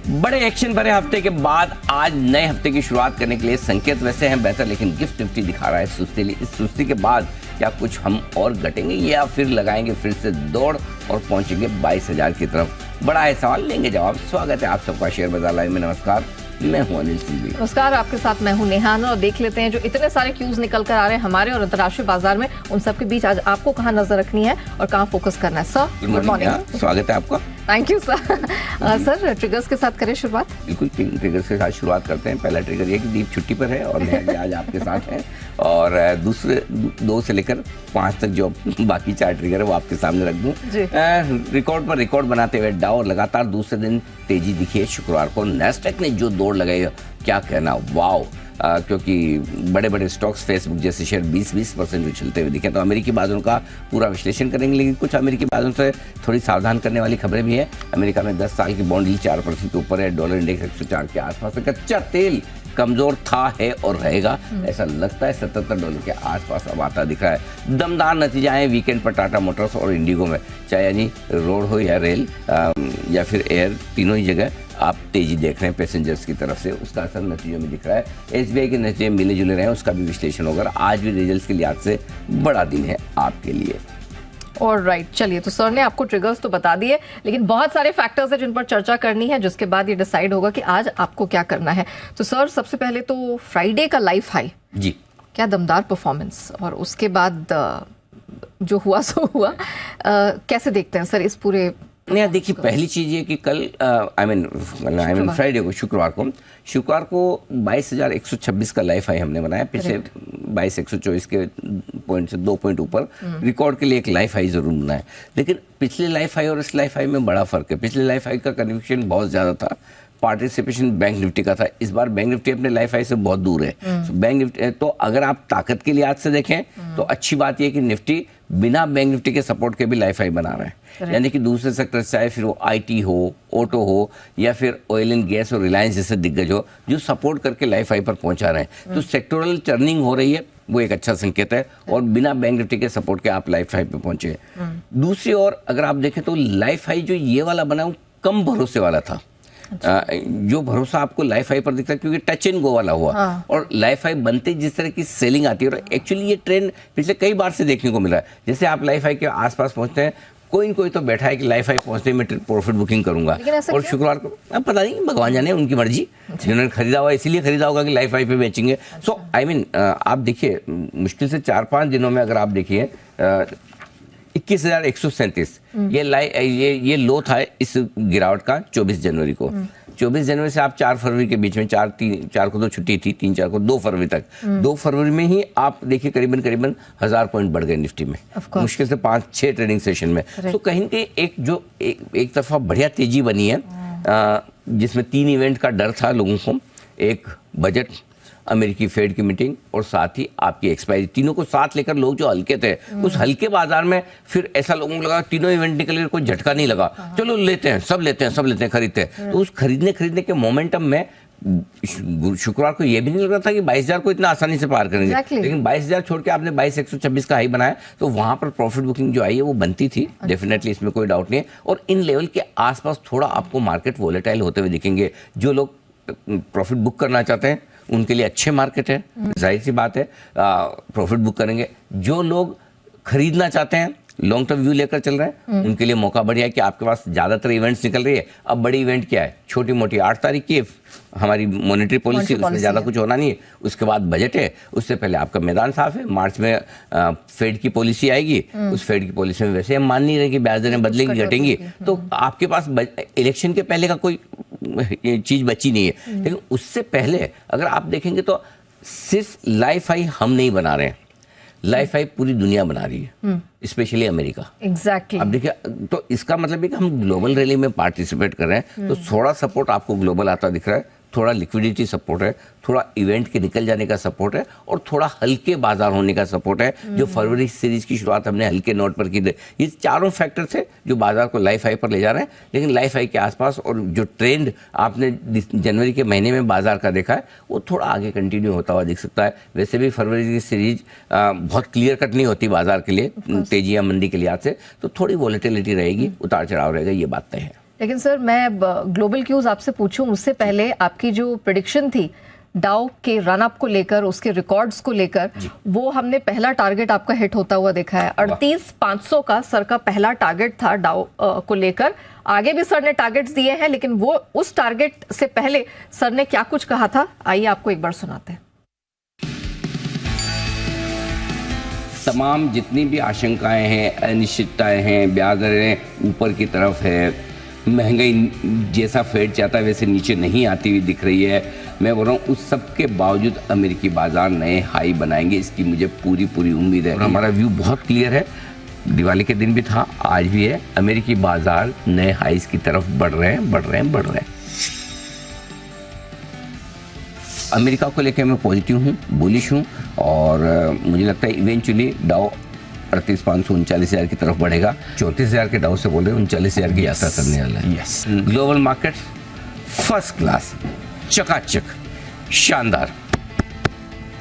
बड़े एक्शन भरे हफ्ते के बाद आज नए हफ्ते की शुरुआत करने के लिए संकेत वैसे हैं बेहतर, लेकिन गिफ्ट निफ्टी दिखा रहा है सुस्ती। इस सुस्ती के बाद क्या कुछ हम और घटेंगे या फिर लगाएंगे फिर से दौड़ और पहुंचेंगे 22,000 की तरफ? बड़ा है सवाल, लेंगे जवाब। स्वागत है आप सबका शेयर बाजार लाइव में। नमस्कार, मैं हूं अनिल सिंह। नमस्कार, आपके साथ मैं हूं नेहान। और देख लेते हैं जो इतने सारे क्यूज निकल कर आ रहे हैं हमारे और अंतर्राष्ट्रीय बाजार में, उन सब के बीच आज आपको कहां नजर रखनी है और कहां फोकस करना है। सर गुड मॉर्निंग, स्वागत है आपका। Thank you sir. Sir triggers के साथ करें शुरुआत। बिल्कुल, ट्रिगर्स के साथ शुरुआत करते हैं। पहला ट्रिगर ये कि दीप छुट्टी पर है और नेहा आज आपके साथ हैं, और दूसरे 2 से लेकर 5 तक जो बाकी 4 ट्रिगर है वो आपके सामने रख दूं। रिकॉर्ड पर रिकॉर्ड बनाते हुए डाउ लगातार दूसरे दिन तेजी दिखी है। शुक्रवार को नैस्डैक ने जो दौड़ लगाई, क्या कहना, वाओ। क्योंकि बड़े बड़े स्टॉक्स, फेसबुक जैसे शेयर 20% उछलते हुए दिखे। तो अमेरिकी बाजारों का पूरा विश्लेषण करेंगे, लेकिन कुछ अमेरिकी बाजारों से थोड़ी सावधान करने वाली खबरें भी हैं। अमेरिका में 10 साल की बॉन्ड यील्ड 4% के ऊपर है। डॉलर इंडेक्स 104 के आसपास है। कच्चा तेल कमजोर था, है और रहेगा, ऐसा लगता है। $77 के आसपास अब आता दिख रहा है। दमदार नतीजा है वीकेंड पर टाटा मोटर्स और इंडिगो में, चाहे यानी रोड हो या रेल या फिर एयर, तीनों ही जगह आप तेजी देख रहे हैं पैसेंजर्स की तरफ से। उसका असर नतीजों में दिख रहा है। एसबीआई के नतीजे मिले जुले रहे हैं, उसका भी विश्लेषण होगा। आज भी रिजल्ट्स के लिहाज से बड़ा दिन है आपके लिए। और राइट, चलिए, तो सर ने आपको ट्रिगर्स तो बता दिए, लेकिन बहुत सारे फैक्टर्स हैं जिन पर चर्चा करनी है, जिसके बाद ये डिसाइड होगा कि आज आपको क्या करना है। तो सर सबसे पहले तो फ्राइडे का लाइफ हाई जी, क्या दमदार परफॉर्मेंस, और उसके बाद जो हुआ सो हुआ, कैसे देखते हैं सर इस पूरे? नहीं, देखिए, पहली चीज ये कि कल आई मीन फ्राइडे को, शुक्रवार को 22,126 का लाइफ हाई हमने बनाया। पिछले 22,124 के पॉइंट से 2 पॉइंट ऊपर रिकॉर्ड के लिए एक लाइफ हाई जरूर बनाया। लेकिन पिछले लाइफ हाई और इस लाइफ हाई में बड़ा फर्क है। पिछले लाइफ हाई का कन्विक्शन बहुत ज्यादा था, पार्टिसिपेशन बैंक निफ्टी का था। इस बार बैंक निफ्टी अपने लाइफ हाई से बहुत दूर है। बैंक निफ्टी, तो अगर आप ताकत के लिहाज से देखें तो अच्छी बात यह कि निफ्टी बिना बैंक निफ्टी के सपोर्ट के भी लाइफ हाई बना रहे हैं। यानी कि दूसरे सेक्टर, चाहे फिर वो आईटी हो, ऑटो हो या फिर ऑयल एंड गैस और रिलायंस जैसे दिग्गज हो, जो सपोर्ट करके लाइफ हाई पर पहुंचा रहे हैं। तो सेक्टोरल टर्निंग हो रही है, वो एक अच्छा संकेत है। और बिना बैंक निफ्टी के सपोर्ट के आप लाइफ हाई पे पहुंचे। दूसरी ओर अगर आप देखें तो लाइफ हाई जो ये वाला बना वो कम भरोसे वाला था। जो भरोसा आपको लाइफ हाई पर दिखता है क्योंकि टच एंड गो वाला हुआ। और लाइफ हाई बनते जिस तरह की सेलिंग आती है, और एक्चुअली ये ट्रेंड पिछले कई बार से देखने को मिल रहा है। जैसे आप लाइफ हाई के आसपास पहुंचते हैं, कोई न कोई तो बैठा है कि लाइफ हाई पहुंचने में प्रॉफिट बुकिंग करूंगा, और शुक्रवार को अब पता नहीं, भगवान जाने, उनकी मर्जी। जिन्होंने खरीदा हुआ इसीलिए खरीदा होगा कि लाइफ हाई पे बेचेंगे। सो आई मीन आप देखिए, मुश्किल से 4-5 दिनों में अगर आप देखिए 21,137 ये लो था इस गिरावट का 24 जनवरी को। 24 जनवरी से आप 4 फरवरी के बीच में, 4 को तो छुट्टी थी, 3-4 को 2 फरवरी तक, 2 फरवरी में ही आप देखिए करीबन 1000 पॉइंट बढ़ गए निफ्टी में, मुश्किल से 5-6 ट्रेडिंग सेशन में। तो कहीं ना कहीं एक तरफा बढ़िया तेजी बनी है, जिसमें 3 इवेंट का डर था लोगों को। एक बजट, अमेरिकी फेड की मीटिंग और साथ ही आपकी एक्सपायरी, तीनों को साथ लेकर लोग जो हल्के थे, उस हल्के बाजार में फिर ऐसा लोगों को लगा तीनों इवेंट निकल के कोई झटका नहीं लगा, चलो लेते हैं, सब लेते हैं, खरीदते हैं। तो उस खरीदने के मोमेंटम में शुक्रवार को यह भी नहीं लग रहा था कि 22,000 को इतना आसानी से पार करेंगे। लेकिन 22,000 छोड़ के आपने 22,126 का हाई बनाया, तो वहां पर प्रॉफिट बुकिंग जो आई है वो बनती थी डेफिनेटली, इसमें कोई डाउट नहीं है। और इन लेवल के आसपास थोड़ा आपको मार्केट वोलेटाइल होते हुए दिखेंगे। जो लोग प्रॉफिट बुक करना चाहते हैं उनके लिए अच्छे मार्केट है, जाहिर सी बात है, प्रॉफिट बुक करेंगे। जो लोग खरीदना चाहते हैं, लॉन्ग टर्म व्यू लेकर चल रहे हैं, उनके लिए मौका बढ़िया है कि आपके पास ज्यादातर इवेंट्स निकल रही है। अब बड़ी इवेंट क्या है, छोटी मोटी 8 तारीख की हमारी मॉनेटरी पॉलिसी, उसमें ज्यादा कुछ होना नहीं है। उसके बाद बजट है, उससे पहले आपका मैदान साफ है। मार्च में फेड की पॉलिसी आएगी, उस फेड की पॉलिसी में वैसे हम मान नहीं रहे कि ब्याज दरें बदलेंगी, घटेंगी। तो आपके पास इलेक्शन के पहले का कोई चीज बची नहीं है। लेकिन उससे पहले अगर आप देखेंगे तो सिर्फ लाइफ हाई हम नहीं बना रहे हैं, लाइफ हाई पूरी दुनिया बना रही है, स्पेशली अमेरिका। एग्जैक्टली। अब देखिए, तो इसका मतलब है कि हम ग्लोबल रैली में पार्टिसिपेट कर रहे हैं, तो थोड़ा सपोर्ट आपको ग्लोबल आता दिख रहा है, थोड़ा लिक्विडिटी सपोर्ट है, थोड़ा इवेंट के निकल जाने का सपोर्ट है, और थोड़ा हल्के बाजार होने का सपोर्ट है। जो फरवरी सीरीज की शुरुआत हमने हल्के नोट पर की थी, ये चारों फैक्टर थे जो बाजार को लाइफ हाई पर ले जा रहे हैं। लेकिन लाइफ हाई के आसपास और जो ट्रेंड आपने जनवरी के महीने में बाजार का देखा है, वो थोड़ा आगे कंटिन्यू होता हुआ दिख सकता है। वैसे भी फरवरी की सीरीज बहुत क्लियर कट नहीं होती बाजार के लिए, तेजी या मंदी के लिहाज से, तो थोड़ी वॉलेटिलिटी रहेगी, उतार चढ़ाव रहेगा, ये बात तय है। लेकिन सर मैं ग्लोबल क्यूज आपसे पूछूं उससे पहले आपकी जो प्रेडिक्शन थी डाउ के रन अप को लेकर, उसके रिकॉर्ड्स को लेकर, वो हमने पहला टारगेट आपका हिट होता हुआ देखा है। 38,500 का सर का पहला टारगेट था डाउ को लेकर। आगे भी सर ने टारगेट्स दिए हैं, लेकिन वो उस टारगेट से पहले सर ने क्या कुछ कहा था, आइए आपको एक बार सुनाते हैं। तमाम जितनी भी आशंकाएं हैं, अनिश्चितताएं हैं, ब्याज दरें ऊपर की तरफ है, महंगाई जैसा फेड चाहता है वैसे नीचे नहीं आती हुई दिख रही है, मैं बोल रहा हूँ उस सब के बावजूद अमेरिकी बाजार नए हाई बनाएंगे, इसकी मुझे पूरी उम्मीद है। और हमारा व्यू बहुत क्लियर है, दिवाली के दिन भी था, आज भी है, अमेरिकी बाजार नए हाईस की तरफ बढ़ रहे हैं। अमेरिका को लेकर मैं पॉजिटिव हूँ, बुलिश हूँ, और मुझे लगता है इवेंचुअली डाउ 38,500 39,000 की तरफ बढ़ेगा। 34,000 के डाउ से बोल रहे हैं 39,000 की यात्रा करने वाला है। Yes, global market first class, चकाचक, शानदार,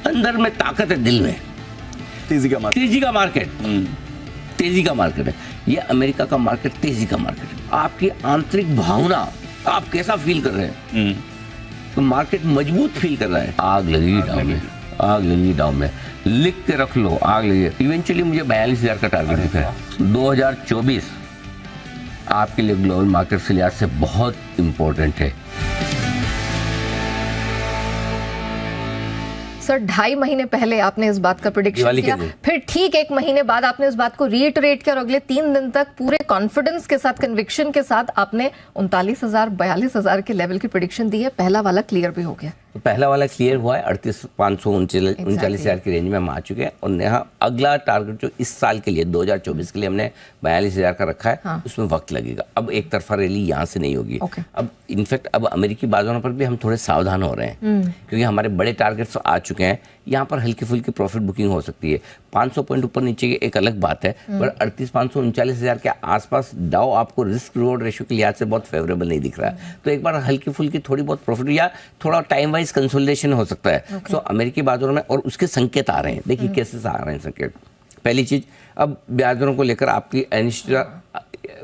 अंदर में ताकत है, दिल में तेजी का मार्केट तेजी का मार्केट है। ये अमेरिका का मार्केट तेजी का मार्केट है। आपकी आंतरिक भावना, आप कैसा फील कर रहे हैं, तो मार्केट मजबूत फील कर रहा है। आग लगेगी डाउन में, लिख के रख लो, आग लगेगी। इवेंचुअली मुझे 42,000 का टारगेट दिखा है। 2024 आपके लिए ग्लोबल मार्केट से लिहाज से बहुत इंपॉर्टेंट है। सर 2.5 महीने पहले आपने इस बात का प्रेडिक्शन किया, फिर ठीक 1 महीने बाद आपने इस बात को रीइटरेट किया और अगले 3 दिन तक पूरे कॉन्फिडेंस के साथ, कन्विक्शन के साथ आपने 39,000 42,000 के लेवल की प्रेडिक्शन दी है। पहला वाला क्लियर भी हो गया। तो पहला वाला क्लियर हुआ है, 38,500 39,000 की रेंज में हम आ चुके हैं। और यहाँ अगला टारगेट जो इस साल के लिए 2024 के लिए हमने 42,000 का रखा है, हाँ। उसमें वक्त लगेगा। अब एक तरफा रैली यहाँ से नहीं होगी। अब इनफैक्ट अब अमेरिकी बाजारों पर भी हम थोड़े सावधान हो रहे हैं, क्योंकि हमारे बड़े टारगेट्स आ चुके हैं। यहाँ पर हल्की फुल्की प्रॉफिट बुकिंग हो सकती है। 500 पॉइंट ऊपर नीचे की एक अलग बात है, पर 38,500 39,000 के आसपास डाउ आपको रिस्क रिवॉर्ड रेशियो के लिहाज से बहुत फेवरेबल नहीं दिख रहा है। तो एक बार हल्की फुल्की थोड़ी बहुत प्रॉफिट या थोड़ा टाइम वाइज कंसोलिडेशन हो सकता है। सो अमेरिकी बाजारों में और उसके संकेत आ रहे हैं। देखिए कैसे आ रहे हैं संकेत। पहली चीज, अब ब्याज दरों को लेकर आपकी अनिश्चितता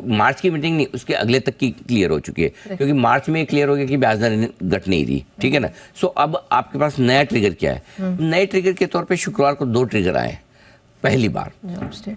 मार्च की मीटिंग नहीं, उसके अगले तक की क्लियर हो चुकी है, क्योंकि मार्च में क्लियर हो गया कि ब्याज दर घट नहीं रही, ठीक है ना। सो अब आपके पास नया ट्रिगर क्या है? नए ट्रिगर के तौर पे शुक्रवार को 2 ट्रिगर आए, पहली बार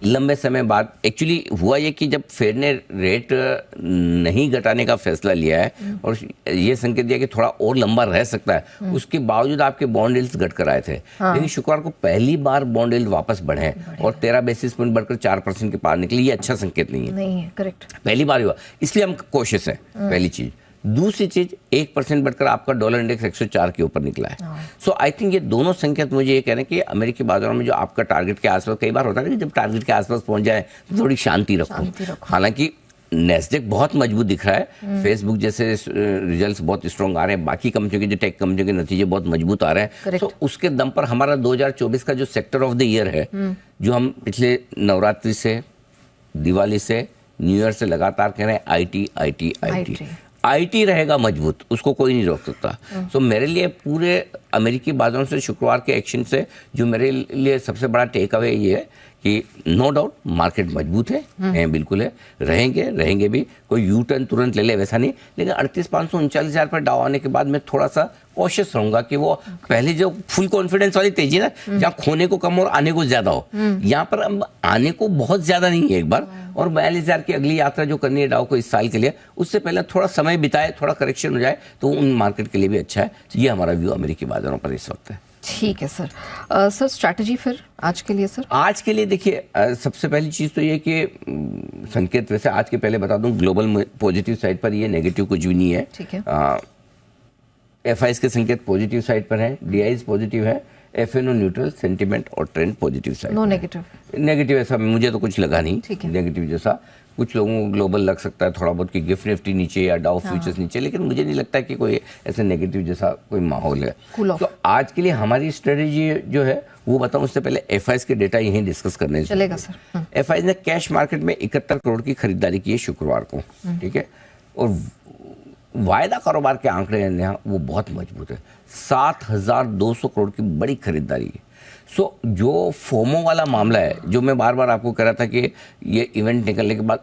लंबे समय बाद। एक्चुअली हुआ ये कि जब फेड ने रेट नहीं घटाने का फैसला लिया है और ये संकेत दिया कि थोड़ा और लंबा रह सकता है, उसके बावजूद आपके बॉन्ड यील्ड्स घट कर आए थे। लेकिन शुक्रवार को पहली बार बॉन्ड यील्ड वापस बढ़े और 13 बेसिस पॉइंट बढ़कर 4% के पार निकले। ये अच्छा संकेत नहीं है, करेक्ट, पहली बार हुआ, इसलिए हम कोशिश है। पहली चीज। दूसरी चीज, 1% बढ़कर आपका डॉलर इंडेक्स 104 के ऊपर निकला है। सो आई थिंक ये दोनों संकेत मुझे ये कह रहे हैं कि अमेरिकी बाजारों में जो आपका टारगेट के आसपास, कई बार होता है कि जब टारगेट के आसपास पहुंच जाए तो थोड़ी शांति रखो। हालांकि नेस्डेक बहुत मजबूत दिख रहा है, फेसबुक जैसे रिजल्ट्स बहुत स्ट्रॉन्ग आ रहे हैं, बाकी कंपनियों के जो टेक कंपनियों के नतीजे बहुत मजबूत आ रहे हैं। तो उसके दम पर हमारा 2024 का जो सेक्टर ऑफ द ईयर है, जो हम पिछले नवरात्रि से, दिवाली से, न्यू ईयर से लगातार कह रहे हैं आईटी रहेगा मजबूत, उसको कोई नहीं रोक सकता। सो मेरे लिए पूरे अमेरिकी बाजारों से शुक्रवार के एक्शन से जो मेरे लिए सबसे बड़ा टेक अवे ये है कि नो डाउट मार्केट मजबूत है, बिल्कुल है, रहेंगे भी। कोई यू टर्न तुरंत ले ले वैसा नहीं, लेकिन 38,500 39,000 पर डाउ आने के बाद मैं थोड़ा सा कॉशियस रहूंगा कि वो पहले जो फुल कॉन्फिडेंस वाली तेजी ना, जहाँ खोने को कम और आने को ज्यादा हो, यहाँ पर अब आने को बहुत ज्यादा नहीं है एक बार। और 42,000 की अगली यात्रा जो करनी है डाउ को इस साल के लिए, उससे पहले थोड़ा समय बिताए, थोड़ा करेक्शन हो जाए तो उन मार्केट के लिए भी अच्छा है। ये हमारा व्यू अमेरिकी बाजारों पर इस वक्त है। ठीक है सर। सर स्ट्रैटेजी फिर आज के लिए? सर आज के लिए देखिए, सबसे पहली चीज़ तो ये कि संकेत वैसे आज के पहले बता दूं, ग्लोबल पॉजिटिव साइड पर, ये नेगेटिव कुछ भी नहीं है। ठीक है। एफआईएस के संकेत पॉजिटिव साइड पर है, डीआईज पॉजिटिव है, एफएनओ न्यूट्रल, सेंटीमेंट और trend positive side. No negative? Negative ऐसा मुझे तो कुछ लगा नहीं नेगेटिव जैसा। कुछ लोगों को ग्लोबल लग सकता है थोड़ा बहुत कि गिफ्ट निफ्टी नीचे या डाउ फ्यूचर्स नीचे, लेकिन मुझे नहीं लगता कि कोई ऐसे नेगेटिव जैसा कोई माहौल है। तो आज के लिए हमारी स्ट्रेटेजी जो है वो बताऊं, उससे पहले एफआईएस के डेटा यहीं डिस्कस करने चलेगा सर। एफआईएस ने कैश मार्केट में 71 करोड़ की खरीदारी की है शुक्रवार को, ठीक है। और वायदा कारोबार के आंकड़े यहाँ वो बहुत मजबूत है, 7,200 करोड़ की बड़ी खरीदारी है। सो जो फोमो वाला मामला है, जो मैं बार बार आपको कह रहा था कि ये इवेंट निकलने के बाद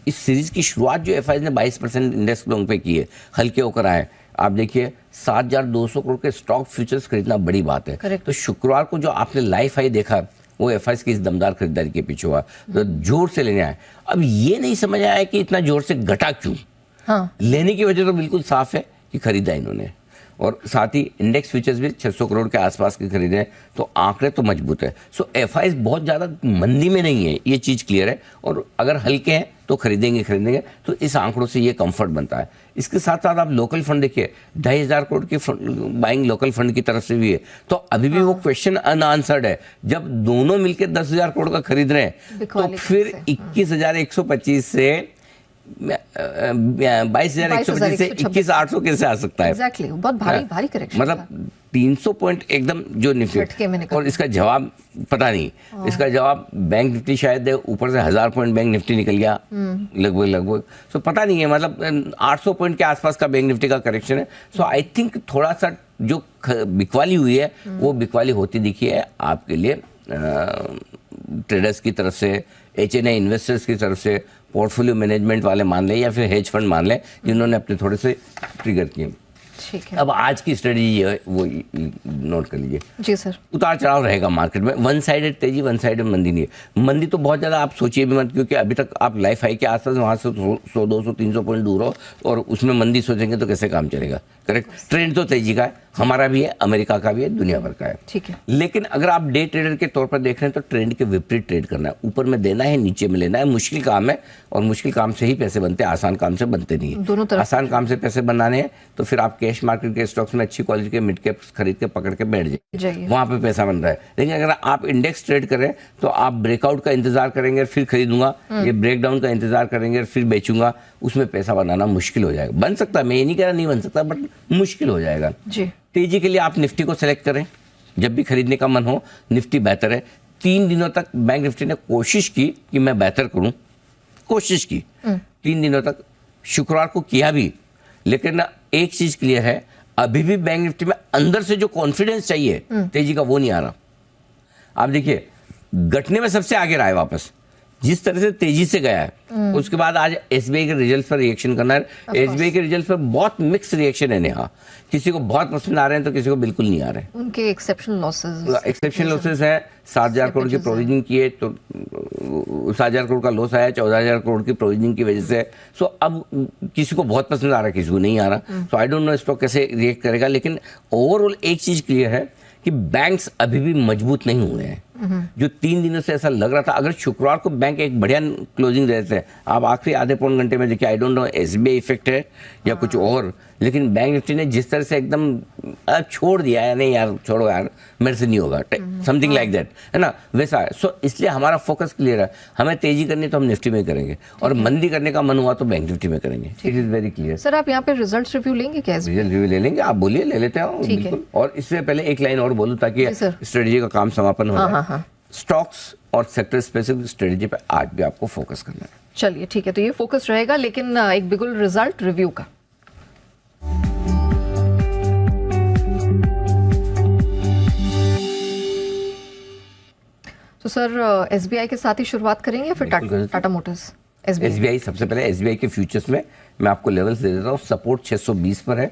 इस सीरीज की शुरुआत जो एफआई ने 22% इंडेक्स लोगों पे की है, हल्के होकर आए। आप देखिए 7,200 करोड़ के स्टॉक फ्यूचर्स खरीदना बड़ी बात है। Correct. तो शुक्रवार को जो आपने लाइफ हाई देखा वो एफआई की इस दमदार खरीदारी के पीछे हुआ, तो जोर से लेने आए। अब ये नहीं समझ आया कि इतना जोर से घटा क्यों। हाँ, लेने की वजह तो बिल्कुल साफ है कि खरीदा इन्होंने, और साथ ही इंडेक्स फ्यूचर्स भी 600 करोड़ के आसपास के खरीदे हैं, तो आंकड़े तो मजबूत है। सो एफआई बहुत ज़्यादा मंदी में नहीं है, ये चीज़ क्लियर है। और अगर हल्के हैं तो खरीदेंगे, तो इस आंकड़ों से ये कंफर्ट बनता है। इसके साथ साथ आप लोकल फंड देखिए, 2,500 करोड़ की बाइंग लोकल फंड की तरफ से भी है। तो अभी भी वो क्वेश्चन अनआंसर्ड है, जब दोनों मिलकर 10,000 करोड़ का खरीद रहे हैं तो फिर 21,125 से 22,125 से 21,800 कैसे आ सकता है? एग्जैक्टली, बहुत भारी करेक्शन, मतलब 300 पॉइंट एकदम जो झटके में निफ्टी। निकल। और इसका जवाब पता नहीं, इसका जवाब बैंक निफ्टी शायद है, ऊपर से 1,000 पॉइंट बैंक निफ्टी निकल गया लगभग। सो पता नहीं है, मतलब 800 पॉइंट के आसपास का बैंक निफ्टी का करेक्शन है। सो आई थिंक थोड़ा सा जो बिकवाली हुई है वो बिकवाली होती दिखी है आपके लिए ट्रेडर्स की तरफ से, HNI इन्वेस्टर्स की तरफ से, पोर्टफोलियो मैनेजमेंट वाले मान लें या फिर हेज फंड मान लें, जिन्होंने अपने थोड़े से ट्रिगर किए। ठीक है। अब आज की स्ट्रेटजी है वो नोट कर लीजिए। जी सर। उतार चढ़ाव रहेगा मार्केट में, वन साइडेड तेजी, वन साइडेड मंदी नहीं है। मंदी तो बहुत ज़्यादा आप सोचिए भी मत, क्योंकि अभी तक आप लाइफ हाई के आसपास वहाँ से 100, 200, 300 पॉइंट दूर हो और उसमें मंदी सोचेंगे तो कैसे काम चलेगा। करेक्ट, ट्रेंड तो तेजी का है, हमारा भी है, अमेरिका का भी है, दुनिया भर का है। ठीक है। लेकिन अगर आप डे ट्रेडर के तौर पर देख रहे हैं तो ट्रेंड के विपरीत ट्रेड करना है, ऊपर में देना है, नीचे में लेना है। मुश्किल काम है, और मुश्किल काम से ही पैसे बनते हैं, आसान काम से बनते नहीं है। दोनों तरफ। आसान काम से पैसे बनाने हैं तो फिर आप कैश मार्केट के स्टॉक्स में अच्छी क्वालिटी के मिड कैप्स खरीद के पकड़ के बैठ जाइए, वहां पे पैसा बन रहा है। लेकिन अगर आप इंडेक्स ट्रेड कर रहे हैं तो आप ब्रेकआउट का इंतजार करेंगे फिर खरीदूंगा, ये ब्रेकडाउन का इंतजार करेंगे फिर बेचूंगा, उसमें पैसा बनाना मुश्किल हो जाएगा। बन सकता है, मैं ये नहीं कह रहा नहीं बन सकता, बट मुश्किल हो जाएगा जी। तेजी के लिए आप निफ्टी को सेलेक्ट करें, जब भी खरीदने का मन हो निफ्टी बेहतर है। 3 दिनों तक बैंक निफ्टी ने कोशिश की कि मैं बेहतर करूं, कोशिश की 3 दिनों तक, शुक्रवार को किया भी। लेकिन एक चीज क्लियर है, अभी भी बैंक निफ्टी में अंदर से जो कॉन्फिडेंस चाहिए तेजी का, वो नहीं आ रहा। आप देखिए घटने में सबसे आगे रहा है वापस, जिस तरह से तेजी से गया है। उसके बाद आज एसबीआई के रिजल्ट्स पर रिएक्शन करना है। एसबीआई के रिजल्ट्स पर बहुत मिक्स रिएक्शन है नेहा, किसी को बहुत पसंद आ रहे हैं तो किसी को बिल्कुल नहीं आ रहे हैं। उनके एक्सेप्शनल लॉसेस है, 7,000 करोड़ की प्रोविजनिंग की है, तो 7,000 करोड़ का लॉस आया 14,000 करोड़ की प्रोविजनिंग की वजह से। सो अब किसी को बहुत पसंद आ रहा है, किसी को नहीं आ रहा। सो आई डोंट नो स्टॉक कैसे रिएक्ट करेगा। लेकिन ओवरऑल एक चीज क्लियर है कि बैंक्स अभी भी मजबूत नहीं हुए हैं। जो 3 दिनों से ऐसा लग रहा था, अगर शुक्रवार को बैंक एक बढ़िया क्लोजिंग देते हैं, आप आखिरी आधे पौन घंटे में देखिए, I don't know SBI effect है या कुछ और, लेकिन बैंक निफ्टी ने जिस तरह से एकदम छोड़ दिया है, नहीं यार छोड़ो यार मेरे से नहीं होगा, समथिंग लाइक दैट, है ना, वैसा है। सो इसलिए हमारा फोकस क्लियर है, हमें तेजी करनी तो हम निफ्टी में करेंगे, और मंदी करने का मन हुआ तो बैंक निफ्टी में करेंगे। It is very clear. Sir आप यहाँ पे रिजल्ट्स रिव्यू लेंगे क्या? रिजल्ट रिव्यू ले लेंगे, आप बोलिए, ले लेते हैं बिल्कुल। और इससे पहले एक लाइन और बोलूं ताकि स्ट्रेटजी का काम समापन हो जाए। स्टॉक्स और सेक्टर स्पेसिफिक स्ट्रेटजी पे आज भी आपको फोकस करना है। चलिए ठीक है, तो ये फोकस रहेगा, लेकिन एक बिगुल रिजल्ट रिव्यू का। तो सर एसबीआई के साथ ही शुरुआत करेंगे या फिर टाटा मोटर्स? एसबीआई सबसे पहले, एसबीआई के फ्यूचर्स में मैं आपको लेवल्स दे देता हूँ। सपोर्ट 620 पर है,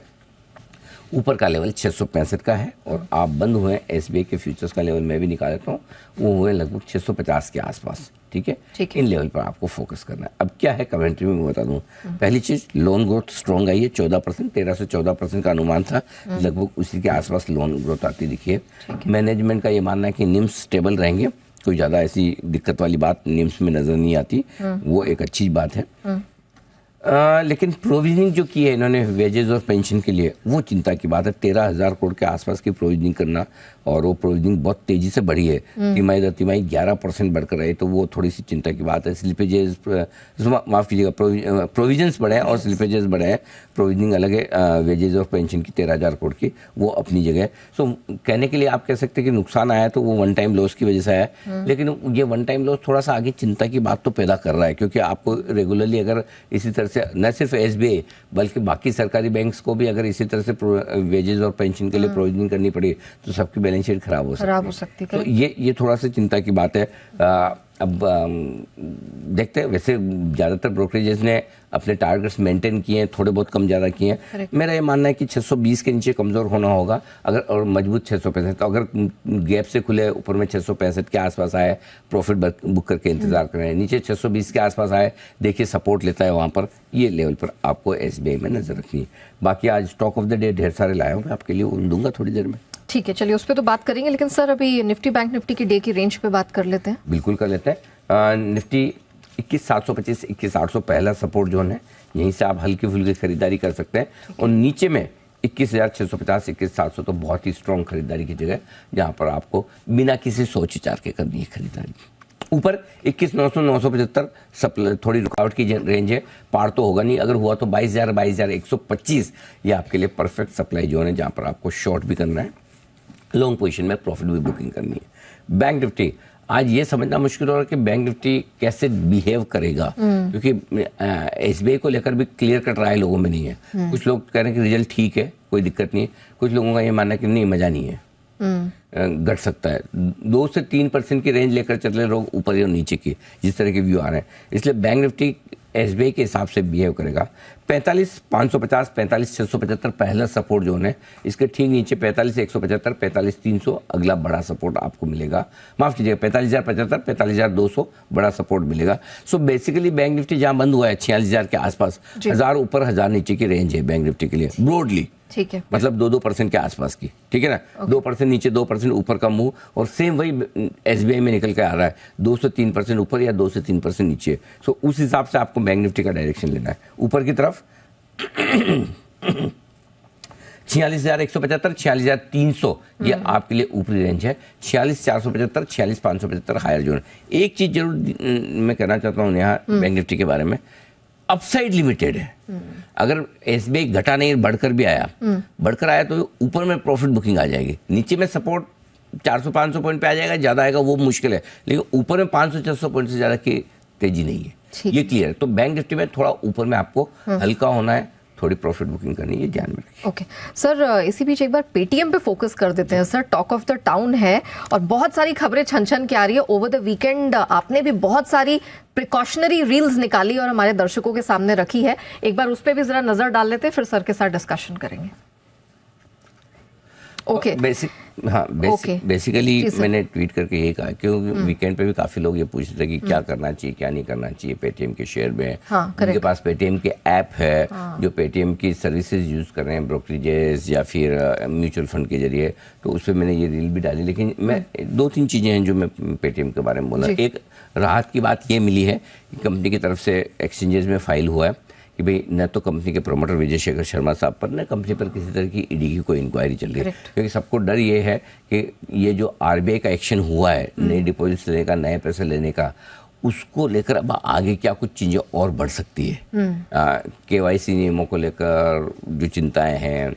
ऊपर का लेवल 665 का है, और आप बंद हुए एसबीआई के फ्यूचर्स का लेवल मैं भी निकाल देता हूँ, वो हुए लगभग 650 के आसपास। ठीक है, इन लेवल पर आपको फोकस करना है। अब क्या है कमेंट्री में मैं बता दूँ। पहली चीज, लोन ग्रोथ स्ट्रॉन्ग आई है, 14%, 13 से 14% का अनुमान था, लगभग उसी के आसपास लोन ग्रोथ आती दिखी है। मैनेजमेंट का ये मानना है कि निम्स स्टेबल रहेंगे, कोई ज़्यादा ऐसी दिक्कत वाली बात निम्स में नज़र नहीं आती, वो एक अच्छी बात है। लेकिन प्रोविजनिंग जो की है इन्होंने वेजेस और पेंशन के लिए, वो चिंता की बात है। 13,000 करोड़ के आसपास की प्रोविजनिंग करना, और वो प्रोविजनिंग बहुत तेजी से बढ़ी है, तिमाही दर तिमाही 11% बढ़कर रहे, तो वो थोड़ी सी चिंता की बात है। स्लिपेजेस, माफ़ कीजिएगा, प्रोविजंस बढ़े हैं और स्लिपेजेस बढ़े हैं। प्रोविजनिंग अलग है, वेजेस और पेंशन की 13,000 करोड़ की, वो अपनी जगह। सो कहने के लिए आप कह सकते हैं कि नुकसान आया तो वो वन टाइम लॉस की वजह से आया, लेकिन ये वन टाइम लॉस थोड़ा सा आगे चिंता की बात तो पैदा कर रहा है, क्योंकि आपको रेगुलरली अगर इसी तरह से न सिर्फ एसबीआई बल्कि बाकी सरकारी बैंक्स को भी अगर इसी तरह से वेजेस और पेंशन के लिए प्रोविजनिंग करनी पड़ी तो सबकी बैलेंस शीट खराब हो सकती है। तो ये थोड़ा सा चिंता की बात है। अब देखते हैं, वैसे ज़्यादातर ब्रोकरेजेस ने अपने टारगेट्स मेंटेन किए हैं, थोड़े बहुत कम ज़्यादा किए हैं। मेरा ये मानना है कि 620 के नीचे कमज़ोर होना होगा अगर, और मजबूत 665। तो अगर गैप से खुले ऊपर में 665 के आसपास आए, प्रॉफिट बुक करके इंतजार करें, नीचे 620 के आसपास आए, देखिए सपोर्ट लेता है वहाँ पर, ये लेवल पर आपको एसबीआई में नज़र रखनी है। बाकी आज स्टॉक ऑफ द डे ढेर सारे लाए हूँ मैं आपके लिए, उन दूंगा थोड़ी देर में। ठीक है, चलिए उस पर तो बात करेंगे, लेकिन सर अभी निफ्टी बैंक निफ्टी की डे की रेंज पे बात कर लेते हैं। बिल्कुल कर लेते हैं। निफ्टी 21,725 21,800 पहला सपोर्ट जोन है, यहीं से आप हल्की फुल्की खरीदारी कर सकते हैं। और नीचे में 21,650 21,700 तो बहुत ही स्ट्रॉन्ग खरीदारी की जगह, जहां पर आपको बिना किसी सोच विचार के करनी है खरीदारी। ऊपर 21,900 975 सप्लाई थोड़ी रुकावट की रेंज है, पार तो होगा नहीं, अगर हुआ तो 22,000 22,125 ये आपके लिए परफेक्ट सप्लाई जोन है, जहां पर आपको शॉर्ट भी करना है, लॉन्ग पोजीशन में प्रॉफिट भी बुकिंग करनी है। बैंक निफ्टी आज ये समझना मुश्किल हो रहा है कि बैंक निफ्टी कैसे बिहेव करेगा, क्योंकि एसबीआई को लेकर भी क्लियर कट राय लोगों में नहीं है। कुछ लोग कह रहे हैं कि रिजल्ट ठीक है, कोई दिक्कत नहीं है, कुछ लोगों का ये मानना है कि नहीं, मजा नहीं है, घट सकता है। 2 से 3% की रेंज लेकर चल रहे लोग, ऊपर या नीचे की, जिस तरह के व्यू आ रहे हैं। इसलिए बैंक निफ्टी एसबीआई के हिसाब से बिहेव करेगा। 45,550 45,675 पहला सपोर्ट जोन है, इसके ठीक नीचे 45,175 45,300 अगला बड़ा सपोर्ट आपको मिलेगा। माफ कीजिएगा, 45,075 45,200 बड़ा सपोर्ट मिलेगा। सो बेसिकली बैंक निफ्टी जहां बंद हुआ है 46,000 के आसपास, 1000 ऊपर 1000 नीचे की रेंज है बैंक निफ्टी के लिए ब्रॉडली, ठीक है, मतलब 2-2% के आसपास की, ठीक है ना। 2% नीचे 2% ऊपर का मूव, और सेम वही एसबीआई में निकल के आ रहा है, 2 से 3% ऊपर या 2 से 3% नीचे। सो उस हिसाब से आपको बैंक निफ्टी का डायरेक्शन लेना है। ऊपर की तरफ 46,175 46,300 ये आपके लिए ऊपरी रेंज है। 46,475 46,575 हायर जोन। एक चीज जरूर मैं कहना चाहता हूँ यहाँ बैंक निफ्टी के बारे में, अपसाइड लिमिटेड है। अगर एसबीआई घटा नहीं बढ़कर भी आया, बढ़कर आया तो ऊपर में प्रॉफिट बुकिंग आ जाएगी, नीचे में सपोर्ट 400-500 पॉइंट पे आ जाएगा, ज्यादा आएगा वो मुश्किल है, लेकिन ऊपर में 500-600 पॉइंट से ज्यादा की तेजी नहीं है, ये क्लियर है। तो बैंक निफ्टी में थोड़ा ऊपर में आपको हल्का होना है, थोड़ी प्रॉफिट बुकिंग करनी है, ये ध्यान में रखिए। ओके सर, इसी बीच एक बार पेटीएम पे फोकस कर देते हैं sir. Talk of the town है और बहुत सारी खबरें छन छन के आ रही है। ओवर द वीकेंड आपने भी बहुत सारी प्रिकॉशनरी रील्स निकाली और हमारे दर्शकों के सामने रखी है, एक बार उस पर भी जरा नजर डाल लेते हैं, फिर सर के साथ डिस्कशन करेंगे। ओके बेसिकली मैंने ट्वीट करके यही कहा, क्योंकि वीकेंड पे भी काफी लोग ये पूछ रहे थे कि क्या करना चाहिए क्या नहीं करना चाहिए पेटीएम के शेयर में। उनके पास पेटीएम के ऐप है, जो पेटीएम की सर्विसेज यूज कर रहे हैं ब्रोकरेजेस या फिर म्यूचुअल फंड के जरिए, तो उस पर मैंने ये रील भी डाली। लेकिन मैं 2-3 चीजें हैं जो मैं पेटीएम के बारे में बोला। एक राहत की बात ये मिली है कि कंपनी की तरफ से एक्सचेंजेस में फाइल हुआ है कि भाई न तो कंपनी के प्रोमोटर विजय शेखर शर्मा साहब पर, न कंपनी पर किसी तरह की ईडी की कोई इंक्वायरी चल रही है, क्योंकि सबको डर ये है कि ये जो आरबीआई का एक्शन हुआ है नए डिपॉजिट्स लेने का, नए पैसे लेने का, उसको लेकर अब आगे क्या कुछ चीज़ें और बढ़ सकती है। केवाईसी नियमों को लेकर जो चिंताएं हैं,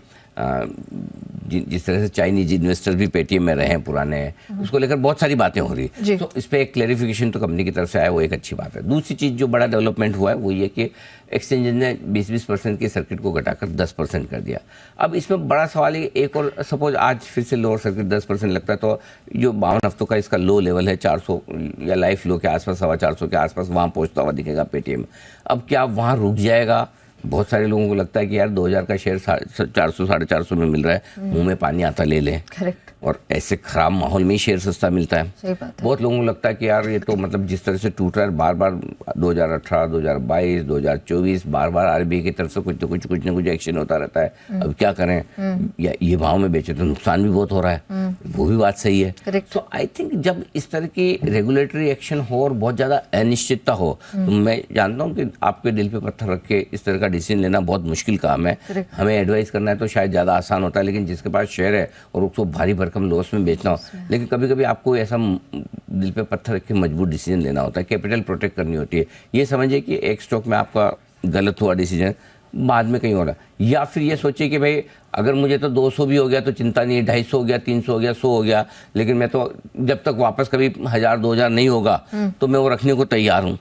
जिस तरह से चाइनीज इन्वेस्टर्स भी पेटीएम में रहे हैं पुराने, उसको लेकर बहुत सारी बातें हो रही है। तो इस पे एक क्लैरिफिकेशन तो कंपनी की तरफ से आया, वो एक अच्छी बात है। दूसरी चीज जो बड़ा डेवलपमेंट हुआ है वो ये कि एक्सचेंज ने 20% की सर्किट को घटाकर 10% कर दिया। अब इसमें बड़ा सवाल है, एक और सपोज आज फिर से लोअर सर्किट 10% लगता है, तो जो 52 हफ्तों का इसका लो लेवल है 400 या लाइफ लो के आसपास 450 के आसपास वहाँ पहुँचता हुआ दिखेगा पेटीएम। अब क्या वहाँ रुक जाएगा? बहुत सारे लोगों को लगता है कि यार 2000 का शेयर 400 450 में मिल रहा है, मुंह में पानी आता ले लें। करेक्ट। और ऐसे खराब माहौल में ही शेयर सस्ता मिलता है। सही बात है। बहुत लोगों को लगता है कि यार ये तो मतलब जिस तरह से टूट रहा है बार बार 2018 2022 2024 बार बार आरबीआई की तरफ से कुछ ना कुछ एक्शन होता रहता है, अब क्या करें, या ये भाव में बेचे तो नुकसान भी बहुत हो रहा है, वो भी बात सही है। तो आई थिंक जब इस तरह की रेगुलेटरी एक्शन हो और बहुत ज्यादा अनिश्चितता हो, तो मैं जानता हूँ कि आपके दिल पे पत्थर रख के इस तरह का डिसीजन लेना बहुत मुश्किल काम है। हमें एडवाइस करना है तो शायद ज्यादा आसान होता है, लेकिन जिसके पास शेयर है और उसको भारी भरकम लॉस में बेचना हो, लेकिन कभी कभी आपको ऐसा दिल पे पत्थर रख के मजबूत डिसीजन लेना होता है, कैपिटल प्रोटेक्ट करनी होती है। ये समझिए कि एक स्टॉक में आपका गलत हुआ डिसीजन बाद में कहीं हो रहा, या फिर ये सोचिए कि भाई अगर मुझे तो 200 भी हो गया तो चिंता नहीं है, 250 हो गया, 300 हो गया, 100 हो गया, लेकिन मैं तो जब तक वापस कभी 1000 2000 नहीं होगा तो मैं वो रखने को तैयार हूँ।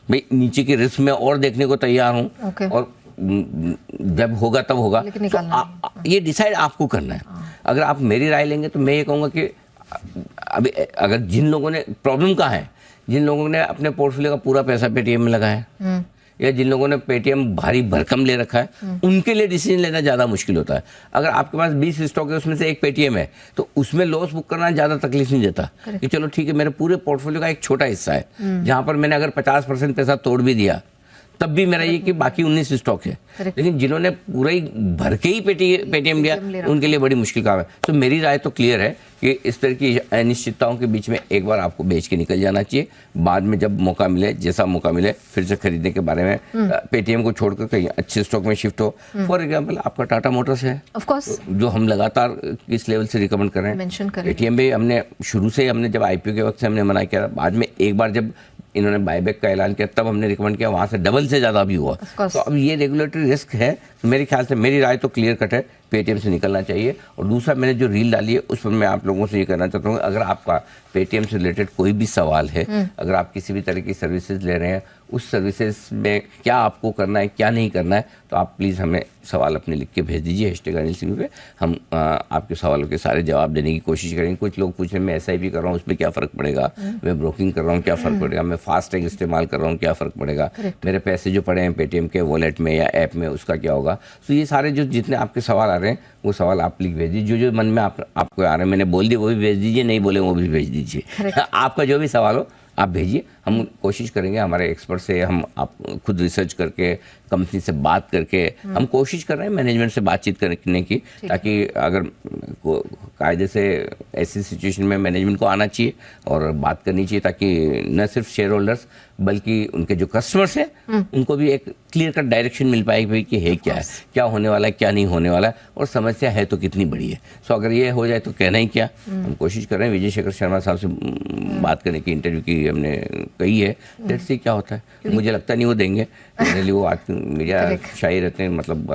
भाई नीचे की रिस्क में और देखने को तैयार हूँ Okay. और जब होगा तब होगा। लेकिन तो निकालना ये डिसाइड आपको करना है। अगर आप मेरी राय लेंगे तो मैं ये कहूँगा कि अभी अगर जिन लोगों ने प्रॉब्लम कहाँ है, जिन लोगों ने अपने पोर्टफोलियो का पूरा पैसा पेटीएम में लगाया है या जिन लोगों ने पेटीएम भारी भरकम ले रखा है, उनके लिए डिसीजन लेना ज़्यादा मुश्किल होता है। अगर आपके पास 20 स्टॉक है, उसमें से एक पेटीएम है, तो उसमें लॉस बुक करना ज़्यादा तकलीफ नहीं देता कि चलो ठीक है, मेरे पूरे पोर्टफोलियो का एक छोटा हिस्सा है जहाँ पर मैंने अगर 50% पैसा तोड़ भी दिया तब भी मेरा ये कि बाकी 19 स्टॉक है। लेकिन जिन्होंने पूरा ही भर के ही पेटीएम लिया, उनके लिए बड़ी मुश्किल काम है। तो मेरी राय तो क्लियर है कि इस तरह की अनिश्चितताओं के बीच में एक बार आपको बेच के निकल जाना चाहिए, बाद में जब मौका मिले, जैसा मौका मिले, फिर से खरीदने के बारे में पेटीएम को छोड़कर कहीं अच्छे स्टॉक में शिफ्ट हो। फॉर एग्जाम्पल आपका टाटा मोटर्स है, ऑफ कोर्स, जो हम लगातार इस लेवल से रिकमेंड कर रहे हैं। पेटीएम भी हमने शुरू से, हमने जब आईपीओ के वक्त से हमने मना किया, बाद में एक बार जब इन्होंने बायबैक का ऐलान किया तब हमने रिकमेंड किया, वहाँ से डबल से ज़्यादा भी हुआ। तो अब ये रेगुलेटरी रिस्क है, तो मेरे ख्याल से मेरी राय तो क्लियर कट है, पेटीएम से निकलना चाहिए। और दूसरा, मैंने जो रील डाली है उस पर मैं आप लोगों से ये कहना चाहता हूँ, अगर आपका पेटीएम से रिलेटेड कोई भी सवाल है, अगर आप किसी भी तरह की सर्विसेज ले रहे हैं, उस सर्विसेज में क्या आपको करना है, क्या नहीं करना है, तो आप प्लीज़ हमें सवाल अपने लिख के भेज दीजिए #AnilSinghvi पे। हम आपके सवालों के सारे जवाब देने की कोशिश करेंगे। कुछ लोग पूछ रहे हैं मैं SIP कर रहा हूँ, उस पर क्या फ़र्क पड़ेगा, मैं ब्रोकिंग कर रहा हूँ, क्या फ़र्क पड़ेगा, मैं फास्टैग इस्तेमाल कर रहा हूँ, क्या फ़र्क पड़ेगा, मेरे पैसे जो पड़े हैं पेटीएम के वॉलेट में या ऐप में, उसका क्या होगा। तो ये सारे जो जितने आपके सवाल आ रहे हैं, वो सवाल आप लिख भेज दीजिए। जो मन में आपको आ रहे हैं, मैंने बोल दिया वो भी भेज दीजिए, नहीं बोले वो भी भेज दीजिए। आपका जो भी सवाल हो आप भेजिए, हम कोशिश करेंगे हमारे एक्सपर्ट से, हम आप खुद रिसर्च करके, कंपनी से बात करके, हम कोशिश कर रहे हैं मैनेजमेंट से बातचीत करने की, ताकि अगर कायदे से ऐसी सिचुएशन में मैनेजमेंट को आना चाहिए और बात करनी चाहिए, ताकि न सिर्फ शेयर होल्डर्स बल्कि उनके जो कस्टमर्स हैं उनको भी एक क्लियर कट डायरेक्शन मिल पाएगी भाई कि है क्या है, क्या होने वाला है, क्या नहीं होने वाला है, और समस्या है तो कितनी बड़ी है। सो अगर ये हो जाए तो कहना ही क्या। हम कोशिश कर रहे हैं, विजय शेखर शर्मा साहब से बात करने की, इंटरव्यू की हमने कही है, लेट्स सी क्या होता है। मुझे लगता नहीं वो देंगे, जनरली वो मीडिया शाही रहते हैं, मतलब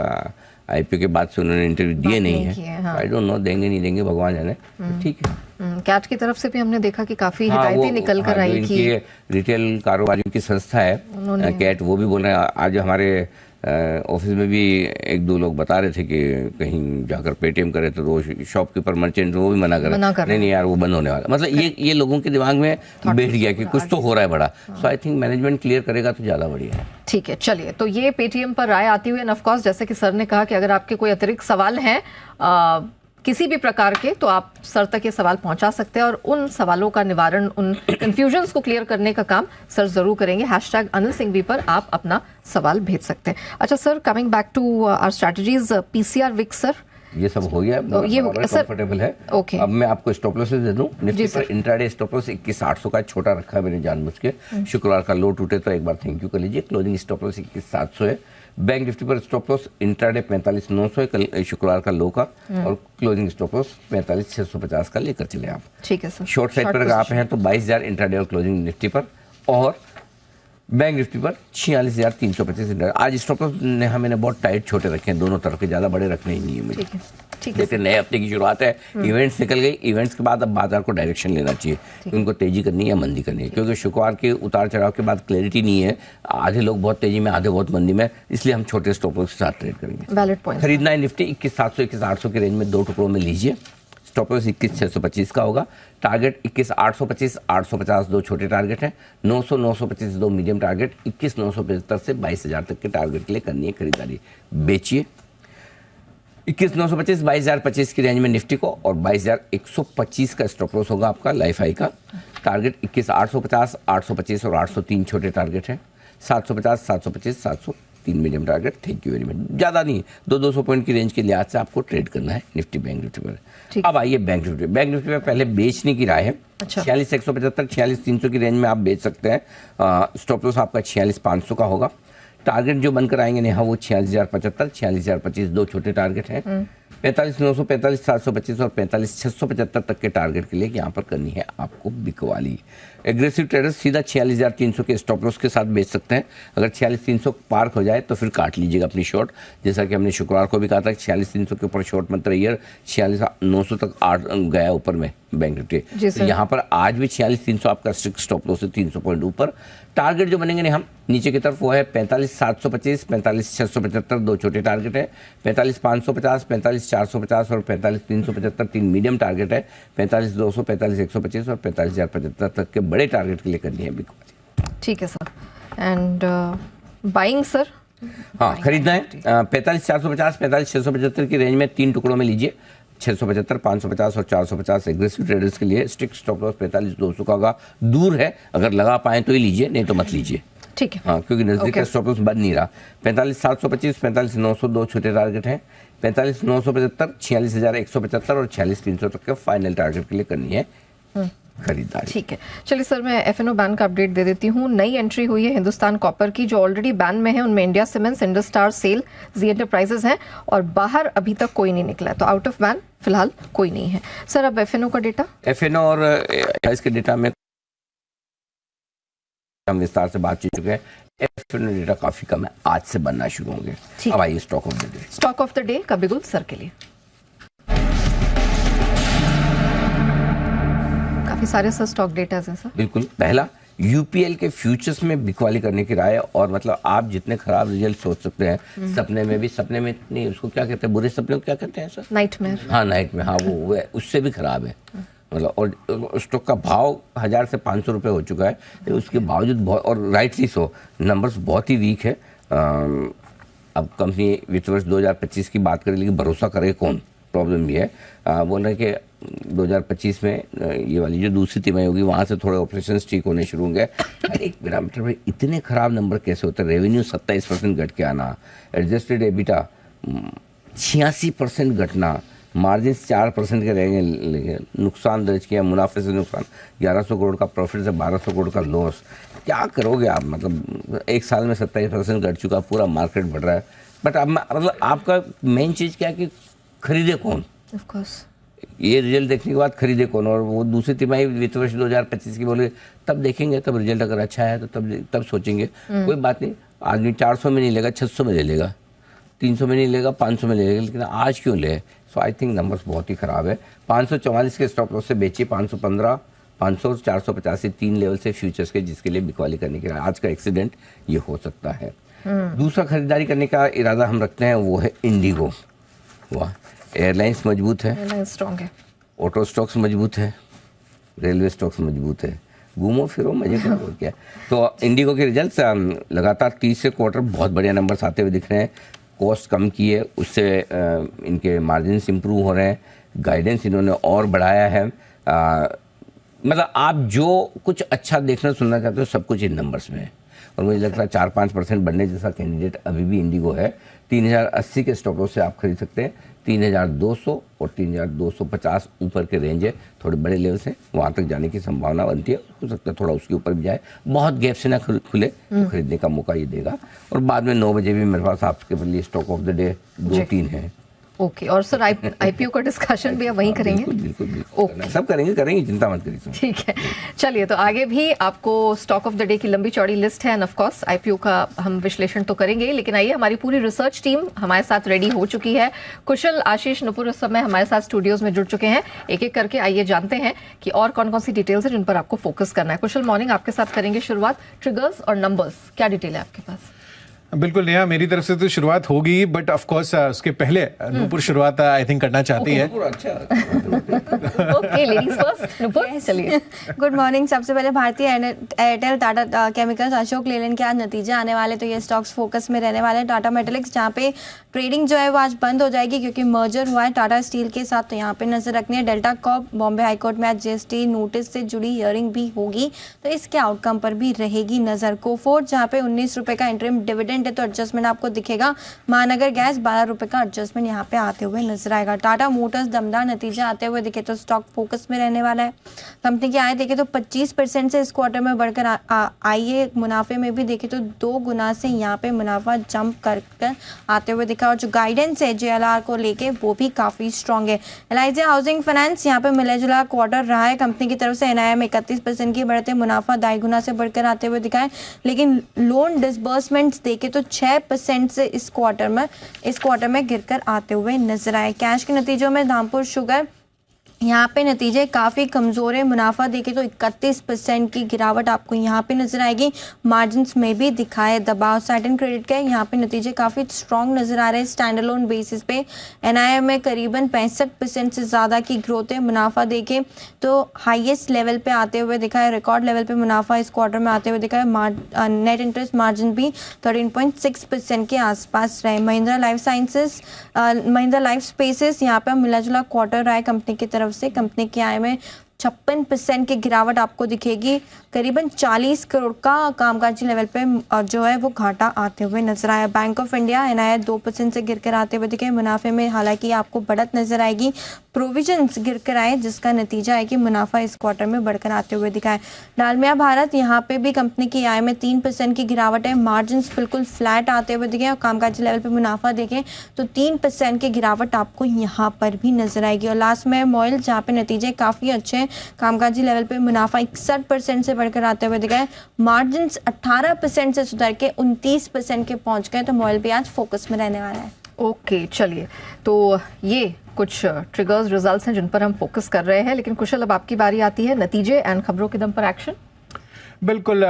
आईपीओ के बाद से उन्होंने इंटरव्यू दिए नहीं है। आई डोंट नो देंगे नहीं देंगे, भगवान जाने। ठीक है, कैट की तरफ से भी हमने देखा कि काफी हिदायतें निकल कर आई कि रिटेल कारोबारियों की संस्था है कैट, वो भी बोल रहे हैं। आज हमारे ऑफिस में भी 1-2 लोग बता रहे थे कि कहीं जाकर पेटीएम करे तो वो शॉपकीपर मर्चेंट वो भी मना कर नहीं यार वो बंद होने वाला। मतलब ये लोगों के दिमाग में बैठ गया कि कुछ तो हो रहा है बड़ा। सो आई थिंक मैनेजमेंट क्लियर करेगा तो ज़्यादा बढ़िया है। ठीक है, चलिए, तो ये पेटीएम पर राय आती हुई, ऑफ कोर्स जैसे कि सर ने कहा कि अगर आपके कोई अतिरिक्त सवाल हैं किसी भी प्रकार के, तो आप सर तक ये सवाल पहुंचा सकते हैं और उन सवालों का निवारण, उन कंफ्यूजन्स को क्लियर करने का काम सर जरूर करेंगे। #AnilSinghvi पर आप अपना सवाल भेज सकते हैं। अच्छा sir, coming back to our strategies, PCR weak sir, ये सब हो गया, तो ये कंफर्टेबल है। ओके, अब मैं आपको स्टॉप लॉस दे दूं। निफ्टी पर इंट्राडे स्टॉप लॉस 21,800 का छोटा रखा है मैंने जानबूझ के। शुक्रवार का लो टूटे तो एक बार थैंक यू कर लीजिए। क्लोजिंग स्टॉप लॉस 21,700 है। बैंक निफ्टी पर स्टॉप लॉस इंट्राडे 45,900 है, कल शुक्रवार का लो का, और क्लोजिंग स्टॉप लॉस 45,650 का लेकर चले आप। ठीक है सर। शॉर्ट साइड पर अगर आप हैं तो 22,000 इंट्राडे और क्लोजिंग निफ्टी पर, और बैंक निफ्टी पर 46,325। आज स्टॉप लॉस मैंने बहुत टाइट छोटे रखे हैं, दोनों तरफ के, ज़्यादा बड़े रखने ही नहीं है मुझे। जैसे नए हफ्ते की शुरुआत है, इवेंट्स निकल गई, इवेंट्स के बाद अब बाजार को डायरेक्शन लेना चाहिए कि उनको तेजी करनी है या मंदी करनी है, क्योंकि शुक्रवार के उतार चढ़ाव के बाद क्लैरिटी नहीं है। आधे लोग बहुत तेजी में, आधे बहुत मंदी में, इसलिए हम छोटे स्टॉप लॉस के साथ ट्रेड करेंगे। Valid point. खरीदना है निफ्टी 21,700 21,800 के रेंज में 2 टुकड़ों में लीजिए। स्टॉप लॉस 21,625 का होगा। टारगेट 21,825 850 दो छोटे टारगेट हैं। 900 925 दो मीडियम टारगेट। 21,975 से 22,000 तक के टारगेट के लिए करनी है खरीदारी। बेचिए 21,925 22,025 की रेंज में निफ्टी को, और 22,125 का स्टॉप लॉस होगा आपका लाइफ हाई का। टारगेट 21,850 825 और 803 छोटे टारगेट हैं। 750 725 703 medium target. Thank you very much. ज़्यादा नहीं, 200 पॉइंट की रेंज के लिहाज से आपको ट्रेड करना है निफ्टी बैंक निफ्टी पर। अब आइए बैंक निफ्टी। बैंक निफ्टी में पहले बेचने की राय है। 46,175 46,300 की रेंज में आप बेच सकते हैं। स्टॉप लॉस आपका 46,500 का होगा। टारगेट जो बनकर आएंगे नेहा वो 46,075 46,025 दो छोटे टारगेट हैं। 45,900 45,725 और 45,675 तक के टारगेट के लिए यहाँ पर करनी है आपको बिकवाली। एग्रेसिव ट्रेडर्स सीधा 46,300 के स्टॉप लॉस के साथ बेच सकते हैं। अगर 46,300 पार हो जाए तो फिर काट लीजिएगा अपनी शॉर्ट, जैसा कि हमने शुक्रवार को भी कहा था कि 46,300 के ऊपर शॉर्ट मत रहिए। 46,900 तक गया ऊपर में बैंक निफ्टी, तो यहाँ पर आज भी 46,300 आपका स्ट्रिक्ट स्टॉप लॉस है, 300 पॉइंट ऊपर। टारगेट जो बनेंगे नहीं हम नीचे की तरफ वो है 45,725, 45,675 दो छोटे टारगेट है, 45,550, 45,450 और 45,375 तीन मीडियम टारगेट है, 45,200, 45,125 और 45,075 तक के बड़े टारगेट के लिए करनी है बिकवाली। ठीक है सर। And buying sir? हाँ, खरीदना है 45,450, 45,675 की रेंज में 3 टुकड़ों में लीजिए, 675, 550 और 450 एग्रेसिव ट्रेडर्स के लिए। स्ट्रिक्ट स्टॉप लॉस 45,200 का होगा, दूर है, अगर लगा पाए तो ही लीजिए, नहीं तो मत लीजिए। ठीक है। हाँ, क्योंकि नजदीक का स्टॉप लॉस बन नहीं रहा। 45,725, 45,900 दो छोटे टारगेट हैं, 45,975, 46,175 और 46,300 तक के फाइनल टारगेट के लिए करनी है खरीदारी। ठीक है, चलिए सर मैं एफएनओ बैन का अपडेट दे देती हूँ। नई एंट्री हुई है हिंदुस्तान कॉपर की, जो ऑलरेडी बैन में है। उनमें India Cements, Indus Star, SAIL, Zee Enterprises हैं और बाहर अभी तक कोई नहीं निकला है, तो आउट ऑफ बैन फिलहाल कोई नहीं है। सर अब एफएनओ का डेटा? एफएनओ और इसके डेटा में हम विस्तार से बात कर चुके हैं। एफएनओ डेटा काफी कम है, आज से बनना शुरू होंगे। अब आइए stock of the day. Stock of the day का बिगुल सर के लिए। काफी सारे सर स्टॉक डेटाज हैं सर। बिल्कुल, पहला यूपीएल के फ्यूचर्स में बिकवाली करने की राय, और मतलब आप जितने खराब रिजल्ट सोच सकते हैं, सपने में भी, सपने में नहीं, उसको क्या कहते हैं, बुरे सपने को क्या कहते हैं सर? नाइटमेयर। हाँ, नाइट में, हाँ वो उससे भी खराब है मतलब। और स्टॉक का भाव 1000 से 500 रुपये हो चुका है, तो उसके बावजूद बहुत, और राइटली सो, नंबर्स बहुत ही वीक है। अब कंपनी वित्त वर्ष 2025 की बात करें, लेकिन भरोसा करे कौन, प्रॉब्लम ये है। बोल रहे हैं कि 2025 में ये वाली जो दूसरी तिमाही होगी, वहाँ से थोड़े ऑपरेशंस ठीक होने शुरू होंगे। एक पैरामीटर में इतने खराब नंबर कैसे होते हैं? रेवेन्यू 27% घट के आना, एडजस्टेड एबिटा 86% घटना, मार्जिन 4% के रहेंगे, लेकिन नुकसान दर्ज किया, मुनाफे से नुकसान, 1100 करोड़ का प्रॉफिट से 1200 करोड़ का लॉस। क्या करोगे आप? मतलब एक साल में 27% घट चुका, पूरा मार्केट बढ़ रहा है। बट अब मतलब आपका मेन चीज़ क्या है कि खरीदे कौन? ऑफ कोर्स ये रिजल्ट देखने के बाद खरीदे कौन, और वो दूसरी तिमाही वित्त वर्ष 2025 की बोले तब देखेंगे, तब रिजल्ट अगर अच्छा है तो तब सोचेंगे। कोई बात नहीं, आदमी 400 में नहीं लेगा, 600 में ले लेगा, 300 में नहीं लेगा, 500 में ले लेगा, लेकिन आज क्यों ले? सो आई थिंक नंबर्स बहुत ही ख़राब है। 544 के स्टॉप लॉस से बेचिए, 515, 500, 485 तीन लेवल से फ्यूचर्स के, जिसके लिए बिकवाली करने के लिए आज का एक्सीडेंट ये हो सकता है। दूसरा खरीदारी करने का इरादा हम रखते हैं, वो है इंडिगो। वाह, एयरलाइंस मजबूत है, एयरलाइंस स्ट्रॉन्ग है, ऑटो स्टॉक्स मजबूत है, रेलवे स्टॉक्स मजबूत है, घूमो फिरो मजे करो क्या। तो इंडिगो के रिजल्ट्स लगातार तीसरे क्वार्टर बहुत बढ़िया नंबर्स आते हुए दिख रहे हैं। कॉस्ट कम की है, उससे इनके मार्जिन्स इंप्रूव हो रहे हैं, गाइडेंस इन्होंने और बढ़ाया है। मतलब आप जो कुछ अच्छा देखना सुनना चाहते हो, सब कुछ इन नंबर्स में है, और मुझे लगता है 4-5% बढ़ने जैसा कैंडिडेट अभी भी इंडिगो है। 3080 के स्टॉक लॉस से आप खरीद सकते हैं, 3200 और 3250 ऊपर के रेंज है, थोड़े बड़े लेवल से वहाँ तक जाने की संभावना बनती है। हो सकता है थोड़ा उसके ऊपर भी जाए, बहुत गैप से ना खुले तो खरीदने का मौका ये देगा। और बाद में 9 बजे भी मेरे पास आपके लिए स्टॉक ऑफ द डे 2-3 है। ओके, और सर आईपीओ का डिस्कशन भी आप वहीं करेंगे? बिल्कुल बिल्कुल, सब करेंगे, चिंता मत करिए। ठीक है, चलिए तो आगे भी आपको स्टॉक ऑफ द डे की लंबी चौड़ी लिस्ट है, एंड ऑफ कोर्स आईपीओ का हम विश्लेषण तो करेंगे, लेकिन आइए हमारी पूरी रिसर्च टीम हमारे साथ रेडी हो चुकी है। कुशल, आशीष, नुपुर इस समय हमारे साथ स्टूडियोज में जुड़ चुके हैं। एक एक करके आइए जानते हैं कि और कौन कौन सी डिटेल्स है जिन पर आपको फोकस करना है। कुशल, मॉर्निंग, आपके साथ करेंगे शुरुआत। ट्रिगर्स और नंबर्स, क्या डिटेल है आपके पास? बिल्कुल नेहा, मेरी तरफ से तो शुरुआत होगी, बट ऑफ कोर्स उसके पहले नुपुर शुरुआत आई थिंक करना चाहती है। ओके, लेडीज फर्स्ट, नुपुर चलिए। Good morning. सबसे पहले भारतीय एयरटेल, टाटा केमिकल्स, अशोक लेलैंड के आज नतीजे आने वाले, तो ये स्टॉक्स फोकस में रहने वाले हैं। टाटा मेटलिक्स, जहाँ पे ट्रेडिंग जो है वो आज बंद हो जाएगी क्योंकि मर्जर हुआ है टाटा स्टील के साथ, तो यहाँ पे नजर रखनी है। डेल्टा कॉर्प, बॉम्बे हाईकोर्ट में आज जीएसटी नोटिस से जुड़ी हियरिंग भी होगी, तो इसके आउटकम पर भी रहेगी नजर। कोफोर्ट, जहाँ पे 19 रुपए का इंटरिम डिविडेंड है, तो एडजस्टमेंट आपको दिखेगा। महानगर गैस 12 रुपए का एडजस्टमेंट यहाँ पे आते हुए नजर आएगा। टाटा मोटर्स, दमदार नतीजे आते हुए दिखे तो स्टॉक फोकस में रहने वाला है। कंपनी की आय देखे तो 25% से इस क्वार्टर में बढ़कर आई है। मुनाफे में भी देखे तो 2 गुना से यहाँ पे मुनाफा जंप कर आते हुए दिखा, और जो गाइडेंस है JLR को लेके वो भी काफी स्ट्रॉन्ग है। LIC हाउसिंग फाइनेंस, यहाँ पे मिला जुला क्वार्टर रहा है कंपनी की तरफ से। NIM 31% की बढ़ते, मुनाफा 2.5 गुना से बढ़कर आते हुए दिखा है, लेकिन लोन डिसबर्समेंट्स देखे तो 6% से इस क्वार्टर में गिरकर आते हुए नजर आए। कैश के नतीजों में धामपुर शुगर यहाँ पे नतीजे काफ़ी कमज़ोर है। मुनाफा देखें तो 31% की गिरावट आपको यहाँ पे नज़र आएगी। मार्जिन्स में भी दिखाए दबाव। सैटर्न क्रेडिट के यहाँ पे नतीजे काफ़ी स्ट्रॉन्ग नज़र आ रहे हैं स्टैंड अलोन बेसिस पे। एनआईआई में करीबन 65% से ज़्यादा की ग्रोथ है। मुनाफा देखें तो हाईएस्ट लेवल पे आते हुए दिखा है, रिकॉर्ड लेवल पे मुनाफा इस क्वार्टर में आते हुए दिखा है। नेट इंटरेस्ट मार्जिन भी 13.6% के आसपास रहे। Mahindra life sciences, Mahindra life spaces यहाँ पे मिला जुला क्वार्टर रहा है कंपनी की तरफ से। कंपनी की आय में 56% की गिरावट आपको दिखेगी। करीबन 40 करोड़ का कामकाजी लेवल पे जो है वो घाटा आते हुए नजर आया। बैंक ऑफ इंडिया एनआईआई 2% से गिरकर आते हुए दिखे। मुनाफे में हालांकि आपको बढ़त नजर आएगी। प्रोविजंस गिरकर आए जिसका नतीजा है कि मुनाफा इस क्वार्टर में बढ़कर आते हुए दिखा है। डालमिया भारत, यहाँ पे भी कंपनी की आय में 3% की गिरावट है। मार्जिन्स बिल्कुल फ्लैट आते हुए दिखे और कामकाजी लेवल पे मुनाफा देखें तो 3% की गिरावट आपको यहाँ पर भी नजर आएगी। और लास्ट में मॉयल, जहाँ पे नतीजे काफ़ी अच्छे हैं। कामकाजी लेवल पे मुनाफा 61% से बढ़कर आते हुए दिखा है। मार्जिन्स 18% से सुधर के 29% के पहुंच गए। तो मॉयल भी आज फोकस में रहने वाला है। ओके, चलिए, तो ये कुछ ट्रिगर्स रिजल्ट्स हैं जिन पर हम फोकस कर रहे हैं। लेकिन कुशल, अब आपकी बारी आती है नतीजे एंड खबरों के दम पर एक्शन। बिल्कुल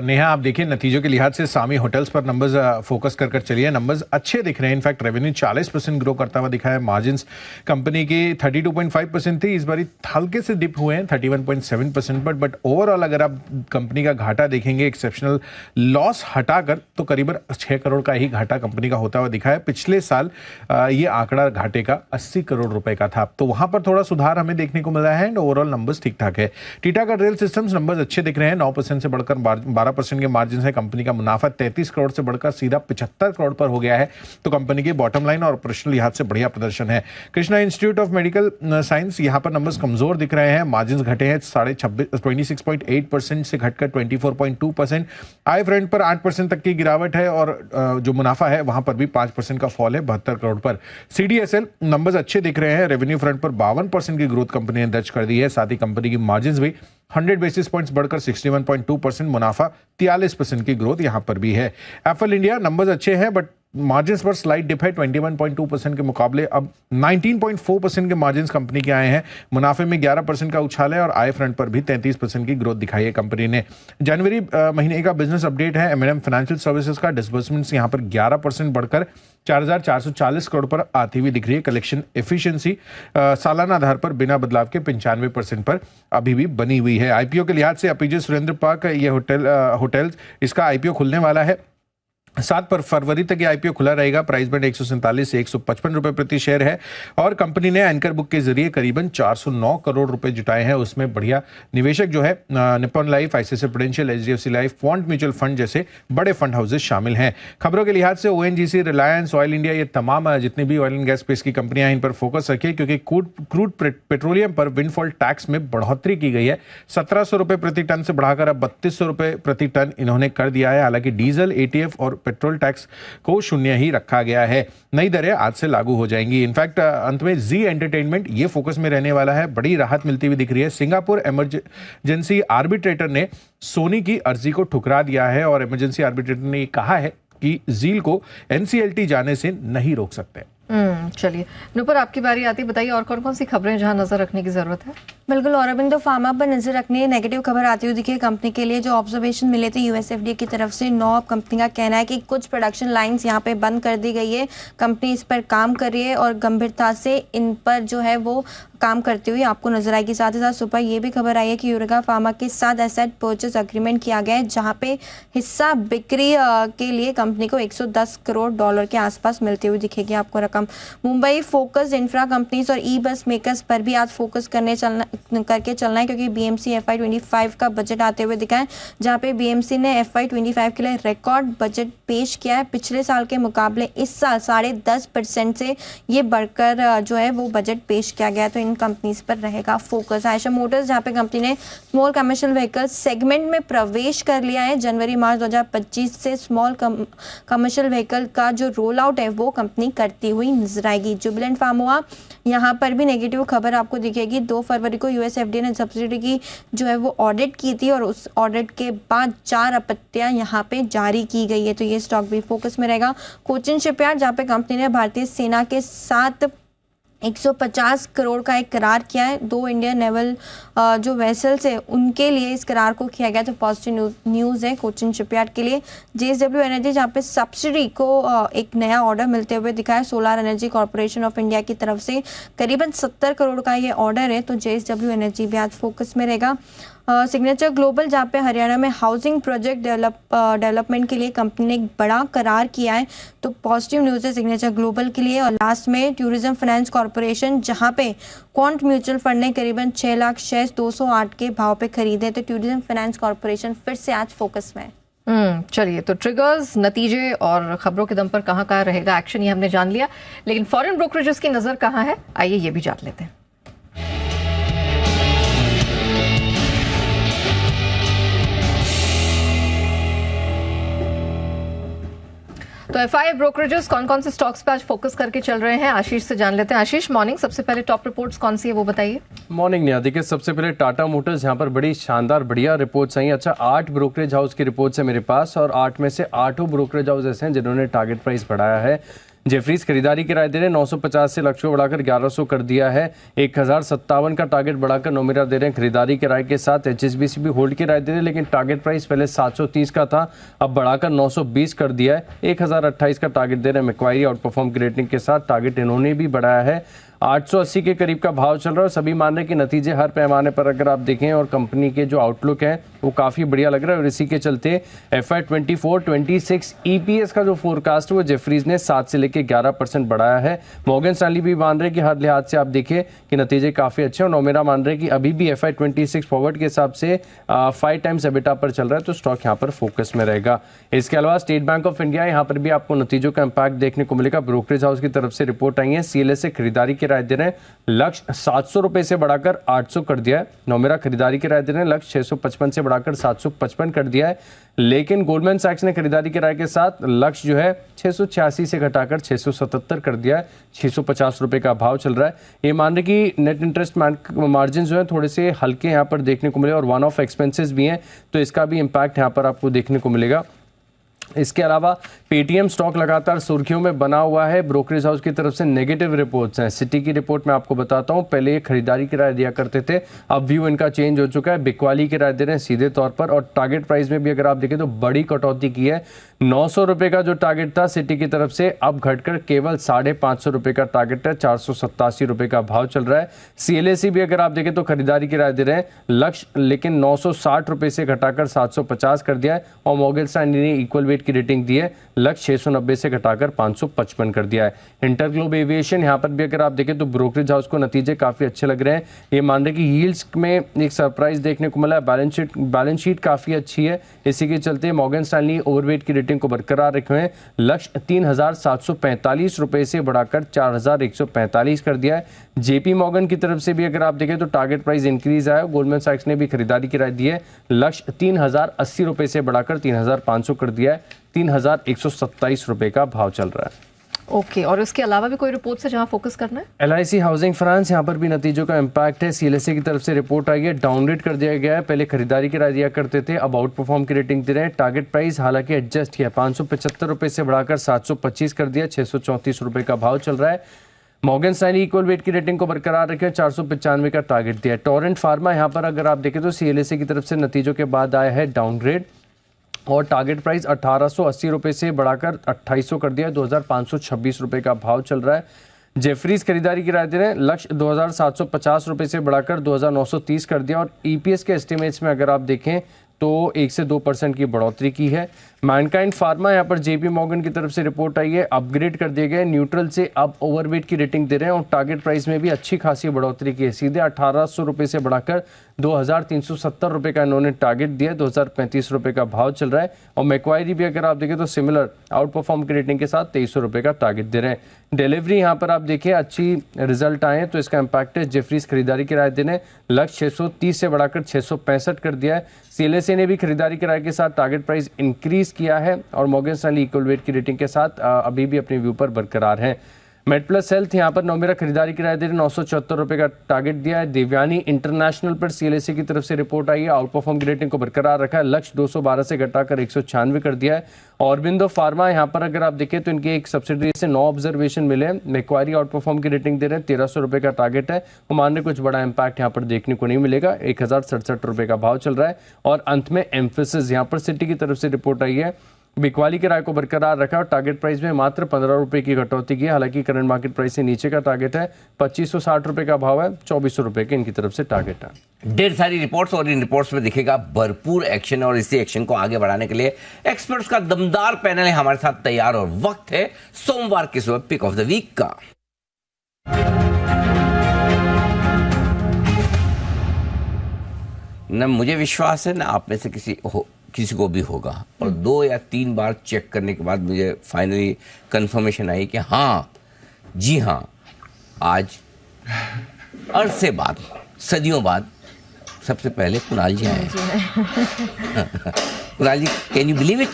नेहा, आप देखिए नतीजों के लिहाज से सामी होटल्स पर नंबर्स फोकस कर चलिए। नंबर्स अच्छे दिख रहे हैं। इनफैक्ट रेवेन्यू 40% ग्रो करता हुआ दिखा है। मार्जिन्स कंपनी की 32.5% थी, इस बार हल्के से डिप हुए हैं 31.7% पर। बट ओवरऑल अगर आप कंपनी का घाटा देखेंगे एक्सेप्शनल लॉस हटाकर तो करीबन 6 करोड़ का ही घाटा कंपनी का होता हुआ दिखा है। पिछले साल ये आंकड़ा घाटे का 80 करोड़ रुपए का था, तो वहां पर थोड़ा सुधार हमें देखने को मिला है एंड ओवरऑल नंबर्स ठीक ठाक है। टीटागढ़ रेल सिस्टम्स नंबर्स अच्छे दिख रहे हैं। 9% से बढ़कर 12% के मार्जिन है। कंपनी का मुनाफा 33 करोड़ से बढ़कर सीधा 75 करोड़ पर हो गया है। तो कंपनी की बॉटम लाइन और ऑपरेशनल लिहाज से बढ़िया प्रदर्शन है। Krishna institute of medical science, यहां पर नंबर्स कमजोर दिख रहे हैं। मार्जिन घटे हैं 26.8% से घटकर 24.2%। आय फ्रंट पर 8% तक की गिरावट है और जो मुनाफा है वहां पर भी 5% का फॉल है 72 करोड़ पर। सीडीएसएल नंबर्स अच्छे दिख रहे हैं। रेवेन्यू फ्रंट पर 52% की ग्रोथ कंपनी ने दर्ज कर दी है। साथ ही कंपनी की मार्जिन भी 100 बेसिस पॉइंट्स बढ़कर 61.2%, मुनाफा 43% की ग्रोथ यहां पर भी है। एफएल इंडिया नंबर्स अच्छे हैं बट मार्जिन्स पर स्लाइड डिप है। 21.2% के मुकाबले अब 19.4% के मार्जिन्स कंपनी के आए हैं। मुनाफे में 11% का उछाल है और आय फ्रंट पर भी 33% की ग्रोथ दिखाई है कंपनी ने। जनवरी महीने का बिजनेस अपडेट है। एमएनएम फाइनेंशियल सर्विसेज का डिसबर्समेंट्स यहां पर 11% बढ़कर 4,440 करोड़ पर आती हुई दिख रही है। कलेक्शन एफिशिएंसी सालाना आधार पर बिना बदलाव के 95% पर अभी भी बनी हुई है। आईपीओ के लिहाज से अपीजे सुरेंद्र पार्क, ये होटल्स, इसका आईपीओ खुलने वाला है। 7 फरवरी तक ये आईपीओ खुला रहेगा। प्राइस बैंड 147 से 155 रुपए प्रति शेयर है और कंपनी ने एंकर बुक के जरिए करीबन 409 करोड़ रुपए जुटाए हैं। उसमें बढ़िया निवेशक जो है Nippon life, ICICI prudential, HDFC life, quant mutual fund जैसे बड़े फंड हाउसेस शामिल हैं। खबरों के लिहाज से ओएनजीसी, रिलायंस, ऑयल इंडिया, ये तमाम जितनी भी ऑयल एंड गैस स्पेस की कंपनियां हैं इन पर फोकस रखिए क्योंकि क्रूड पेट्रोलियम पर विंडफॉल टैक्स में बढ़ोतरी की गई है। 1700 रुपए प्रति टन से बढ़ाकर अब 3200 रुपए प्रति टन इन्होंने कर दिया है। हालांकि डीजल, एटीएफ और पेट्रोल टैक्स को 0 ही रखा गया है। नई दरें आज से लागू हो जाएंगी। इनफैक्ट अंत में जी एंटरटेनमेंट ये फोकस में रहने वाला है। बड़ी राहत मिलती हुई दिख रही है। सिंगापुर इमरजेंसी आर्बिट्रेटर ने सोनी की अर्जी को ठुकरा दिया है और इमरजेंसी आर्बिट्रेटर ने कहा है कि जील को एनसीएलटी जाने से नहीं रोक सकते। चलिए नूपुर, आपकी बारी आती है। बताइए और कौन कौन सी खबरें जहां नजर रखने की जरूरत है। बिल्कुल, औरबिंदो फार्मा पर नजर रखने नेगेटिव खबर आती हुई दिखी कंपनी के लिए। जो ऑब्जर्वेशन मिले थे यूएसएफडीए की तरफ से, 9 कंपनी का कहना है कि कुछ प्रोडक्शन लाइंस यहां पे बंद कर दी गई है। कंपनी इस पर काम कर रही है और गंभीरता से इन पर जो है वो काम करती हुई आपको नजर आएगी। साथ ही साथ सुपर ये भी खबर आई है कि यूरेगा फार्मा के साथ एसेट परचेज एग्रीमेंट किया गया है जहां पे हिस्सा बिक्री के लिए कंपनी को $110 करोड़ के आसपास मिलती हुई दिखेगी आपको रकम। मुंबई फोकस्ड इंफ्रा कंपनीज और ई बस मेकर्स पर भी आज फोकस करके चलना है क्योंकि बीएमसी FY25 का बजट आते हुए दिखा है जहां पे बीएमसी ने FY25 के लिए रिकॉर्ड बजट पेश किया है। पिछले साल के मुकाबले इस साल 10.5% से ये बढ़कर जो है वो बजट पेश किया गया। तो इन कंपनीज पर रहेगा फोकस। आयशा मोटर्स, जहां पे कंपनी ने स्मॉल कमर्शियल व्हीकल सेगमेंट में प्रवेश कर लिया है। जनवरी मार्च 2025 से स्मॉल कमर्शियल व्हीकल का जो रोल आउट है वो कंपनी करती हुई नजर आएगी। जुबिलेंट फार्मा, यहाँ पर भी नेगेटिव खबर आपको दिखेगी। 2 फरवरी को यूएसएफडीए ने सब्सिडी की जो है वो ऑडिट की थी और उस ऑडिट के बाद 4 आपत्तियां यहाँ पे जारी की गई है। तो ये स्टॉक भी फोकस में रहेगा। कोचिन शिपयार्ड, जहाँ पे कंपनी ने भारतीय सेना के साथ 150 करोड़ का एक करार किया है। 2 इंडियन नेवल जो वेसल्स है उनके लिए इस करार को किया गया, तो पॉजिटिव न्यूज़ है कोचिन शिपयार्ड के लिए। JSW एनर्जी जहाँ पे सब्सिडी को एक नया ऑर्डर मिलते हुए दिखा है solar energy corporation of India की तरफ से, करीबन 70 करोड़ का ये ऑर्डर है, तो JSW एनर्जी भी आज फोकस में रहेगा। सिग्नेचर ग्लोबल जहाँ पे हरियाणा में हाउसिंग प्रोजेक्ट डेवलपमेंट के लिए कंपनी ने एक बड़ा करार किया है, तो पॉजिटिव न्यूज़ है सिग्नेचर ग्लोबल के लिए। और लास्ट में टूरिज्म फाइनेंस कॉर्पोरेशन जहाँ पे क्वांट म्यूचुअल फंड ने करीबन 6 लाख शेयर 208 के भाव पे खरीदे, तो टूरिज्म फाइनेंस कॉर्पोरेशन फिर से आज फोकस में है। चलिए, तो ट्रिगर्स, नतीजे और खबरों के दम पर कहाँ कहाँ रहेगा एक्शन ये हमने जान लिया, लेकिन फॉरेन ब्रोकरेजेस की नजर कहाँ है, आइए ये भी जान लेते हैं। तो एफआई ब्रोकरेजेस कौन कौन से स्टॉक्स पे आज फोकस करके चल रहे हैं, आशीष से जान लेते हैं। आशीष, मॉर्निंग, सबसे पहले टॉप रिपोर्ट्स कौन सी है वो बताइए। मॉर्निंग नेहा, देखिए सबसे पहले टाटा मोटर्स, यहाँ पर बड़ी शानदार बढ़िया रिपोर्ट्स आई। अच्छा, 8 ब्रोकरेज हाउस की रिपोर्ट्स है मेरे पास और 8 में से 8 ब्रोकरेज हाउस ऐसे हैं जिन्होंने टारगेट प्राइस बढ़ाया है। जेफरीज खरीदारी की राय दे रहे हैं, 950 से लक्ष्य को बढ़ाकर 1100 कर दिया है। 1057 का टारगेट बढ़ाकर नोमिरा दे रहे हैं खरीदारी की राय के साथ। HSBC भी होल्ड की राय दे रहे हैं, लेकिन टारगेट प्राइस पहले 730 का था, अब बढ़ाकर 920 कर दिया है। 1028 का टारगेट दे रहे हैं। मैक्वायरी आउट परफॉर्म की रेटिंग के साथ टारगेट इन्होंने भी बढ़ाया है। 880 के करीब का भाव चल रहा है और सभी मान रहे हैं कि नतीजे हर पैमाने पर अगर आप देखें और कंपनी के जो आउटलुक है वो काफ़ी बढ़िया लग रहा है। और इसी के चलते FY 24-26 EPS का जो फोरकास्ट है वो जेफरीज ने 7 से लेकर 11% बढ़ाया है। मॉर्गन स्टैनली भी मान रहे हैं कि हर लिहाज से आप देखें कि नतीजे काफ़ी अच्छे हैं। और नोमेरा मान रहे हैं कि अभी भी FY 26 फॉरवर्ड के हिसाब से 5 टाइम्स एबिटा पर चल रहा है, तो स्टॉक यहाँ पर फोकस में रहेगा। इसके अलावा स्टेट बैंक ऑफ इंडिया, यहाँ पर भी आपको नतीजों का इम्पैक्ट देखने को मिलेगा। ब्रोकरेज हाउस की तरफ से रिपोर्ट आई है। CLS से खरीदारी की राय दे रहे हैं, लक्ष्य 700 रुपए से बढ़ाकर 800 कर दिया है। नोमेरा खरीदारी की राय दे रहे हैं, लक्ष्य 655 से बढ़ाकर 755 कर दिया है। लेकिन गोल्डमैन सैक्स ने खरीदारी की राय के साथ लक्ष्य जो है 686 से घटाकर 677 कर दिया है। 650 रुपए का भाव चल रहा है। ये मान रहे कि नेट इंटरेस्ट मार्जिन जो है थोड़े से हल्के यहाँ पर देखने को मिले और वन ऑफ एक्सपेंसेस भी हैं, तो इसका भी इम्पैक्ट यहाँ पर आपको देखने को मिलेगा। इसके अलावा पेटीएम स्टॉक लगातार सुर्खियों में बना हुआ है। ब्रोकरेज हाउस की तरफ से नेगेटिव रिपोर्ट्स हैं। सिटी की रिपोर्ट में आपको बताता हूं, पहले ये खरीदारी की राय दिया करते थे, अब व्यू इनका चेंज हो चुका है। बिकवाली की राय दे रहे हैं सीधे तौर पर। और टारगेट प्राइस में भी अगर आप देखें तो बड़ी कटौती की है। 900 रुपए का जो टारगेट था सिटी की तरफ से, अब घटकर केवल 550 रुपए का टारगेट है। 487 रुपए का भाव चल रहा है। CLSE भी अगर आप देखें तो खरीदारी की राय दे रहे हैं, लक्ष्य लेकिन 960 रुपए से घटाकर 750 कर दिया है। और मॉर्गन स्टैनली ने इक्वल वेट की रेटिंग दी है, लक्ष्य 690 से घटाकर 555 कर दिया है। इंटरग्लोब एविएशन, यहाँ पर भी अगर आप देखें तो ब्रोकरेज हाउस को नतीजे काफी अच्छे लग रहे हैं। ये मान रहे कि यील्ड्स में एक सरप्राइज देखने को मिला है। बैलेंस शीट काफी अच्छी है। इसी के चलते मॉर्गन स्टैनली ओवरवेट की रेटिंग को बरकरार रखे हुए हैं। लक्ष्य 3745 रुपए से बढ़ाकर 4145 कर दिया है। JP मॉर्गन की तरफ से भी अगर आप देखें तो टारगेट प्राइस इंक्रीज आया। गोल्डमैन सैक्स ने भी खरीदारी की राय दी है, लक्ष्य 3080 रुपए से बढ़ाकर 3500 कर दिया है। 3127 रुपए का भाव चल रहा है। ओके, और इसके अलावा भी कोई रिपोर्ट है जहां फोकस करना है? LIC हाउसिंग फाइनेंस, यहाँ पर भी नतीजों का इम्पैक्ट है। CLSA की तरफ से रिपोर्ट आई है, डाउनग्रेड कर दिया गया है। पहले खरीदारी की राय दिया करते थे, अब आउट परफॉर्म की रेटिंग दे रहे हैं। टारगेट प्राइस हालांकि एडजस्ट किया, 575 रुपए से बढ़ाकर 725 कर दिया। 634 रुपए का भाव चल रहा है। मॉर्गन स्टैनली इक्वल वेट की रेटिंग को बरकरार रखे, 495 का टारगेट दिया है। टोरेंट फार्मा, यहाँ पर अगर आप देखें तो CLSA की तरफ से नतीजों के बाद आया है डाउनग्रेड और टारगेट प्राइस 1880 रुपए से बढ़ाकर 2800 कर दिया है। 2526 रुपए का भाव चल रहा है। जेफरीज खरीदारी की राय दे रहे हैं, लक्ष्य 2750 रुपए से बढ़ाकर 2930 कर दिया। और EPS के एस्टिमेट्स में अगर आप देखें तो 1 से 2% की बढ़ोतरी की है। मैनकाइंड फार्मा, यहाँ पर JP मॉर्गन की तरफ से रिपोर्ट आई है, अपग्रेड कर दिए गए, न्यूट्रल से अब ओवरवेट की रेटिंग दे रहे हैं। और टारगेट प्राइस में भी अच्छी खासी बढ़ोतरी की है, सीधे 1800 रुपए से बढ़ाकर 2370 रुपए का इन्होंने टारगेट दिया। 2035 रुपए का भाव चल रहा है। और मैक्वायरी भी अगर आप देखें तो सिमिलर आउट परफॉर्म की रेटिंग के साथ 2300 रुपए का टारगेट दे रहे हैं। डिलीवरी, यहाँ पर आप देखिए अच्छी रिजल्ट आए तो इसका इम्पैक्ट है। जेफरीज खरीदारी की राय देने, लक्ष्य 630 से बढ़ाकर 665 कर दिया है। CLSA ने भी खरीदारी की राय के साथ टारगेट प्राइस इंक्रीज किया है। और मॉर्गन स्टैनली इक्वल वेट की रेटिंग के साथ अभी भी अपने व्यू पर बरकरार है। मेड प्लस हेल्थ यहाँ पर नौमेरा खरीदारी की राय दे रहे 974 रुपए का टारगेट दिया है। देवयानी इंटरनेशनल पर सीएलएसए की तरफ से रिपोर्ट आई है, आउट परफॉर्म की रेटिंग को बरकरार रखा है, लक्ष्य 212 से घटाकर 196 कर दिया है। ऑरबिंदो फार्मा यहाँ पर अगर आप देखें तो इनकी एक सब्सिडरी से 9 ऑब्जर्वेशन मिले हैं। मैक्वारी आउट परफॉर्म की रेटिंग दे रहे हैं, 1300 रुपए का टारगेट है। ओमान में कुछ बड़ा इंपैक्ट यहाँ पर देखने को नहीं मिलेगा, 1067 रुपए का भाव चल रहा है। और अंत में एम्फेसिस यहाँ पर सिटी की तरफ से रिपोर्ट आई है, बिकवाली के राय को बरकरार रखा और टारगेट प्राइस में मात्र 15 रुपए की कटौती की है। हालांकि करंट मार्केट प्राइस से नीचे का टारगेट है, 2560 रुपए का भाव है, 2400 रुपए के इनकी तरफ से टारगेट है। ढेर सारी रिपोर्ट्स और इन रिपोर्ट्स में दिखेगा भरपूर एक्शन और इसी एक्शन को आगे बढ़ाने के लिए एक्सपर्ट्स का दमदार पैनल है हमारे साथ तैयार और वक्त है सोमवार की सुबह पिक ऑफ द वीक का। न मुझे विश्वास है ना आप में से किसी को भी होगा, और 2 या 3 बार चेक करने के बाद मुझे फाइनली कंफर्मेशन आई कि हाँ जी हाँ, आज अरसे बाद, सदियों बाद सबसे पहले कुणाल जी आए। Kunal ji, can you believe it?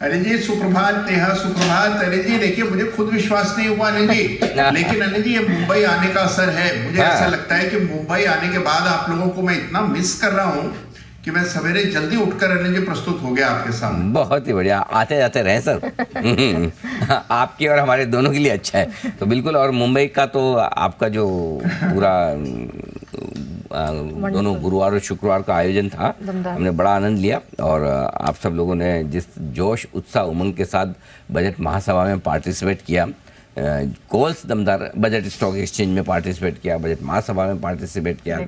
Anil ji सुप्रभात। नेहा सुप्रभात। अनिल जी देखिए, मुझे खुद विश्वास नहीं हुआ अनिल जी, लेकिन अनिल जी ये मुंबई आने का असर है। मुझे ऐसा लगता है कि मुंबई आने के बाद आप लोगों को मैं इतना मिस कर रहा हूँ कि मैं सवेरे जल्दी उठकर अनिल जी प्रस्तुत हो गया आपके सामने। बहुत ही बढ़िया, आते जाते रहे सर। आपके और हमारे दोनों के लिए अच्छा है। तो बिल्कुल, और मुंबई का तो आपका जो पूरा दोनों गुरुवार और शुक्रवार का आयोजन था, हमने बड़ा आनंद लिया। और आप सब लोगों ने जिस जोश उत्साह उमंग के साथ बजट महासभा में पार्टिसिपेट किया, कोल्स दमदार बजट स्टॉक एक्सचेंज में पार्टिसिपेट किया, बजट महासभा में पार्टिसिपेट किया,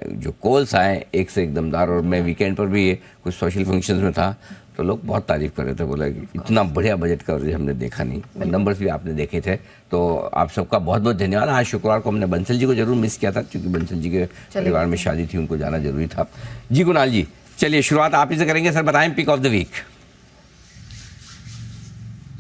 जो कोल्स आए एक से एक दमदार। और मैं वीकेंड पर भी कुछ सोशल फंक्शंस में था तो लोग बहुत तारीफ कर रहे थे, बोला कि इतना बढ़िया बजट कवरेज हमने देखा नहीं, नंबर्स भी आपने देखे थे। तो आप सबका बहुत बहुत धन्यवाद। आज शुक्रवार को हमने बंसल जी को जरूर मिस किया था, क्योंकि बंसल जी के परिवार में शादी थी, उनको जाना जरूरी था। जी कुणाल जी, चलिए शुरुआत आप ही से करेंगे। सर बताएं पिक ऑफ द वीक।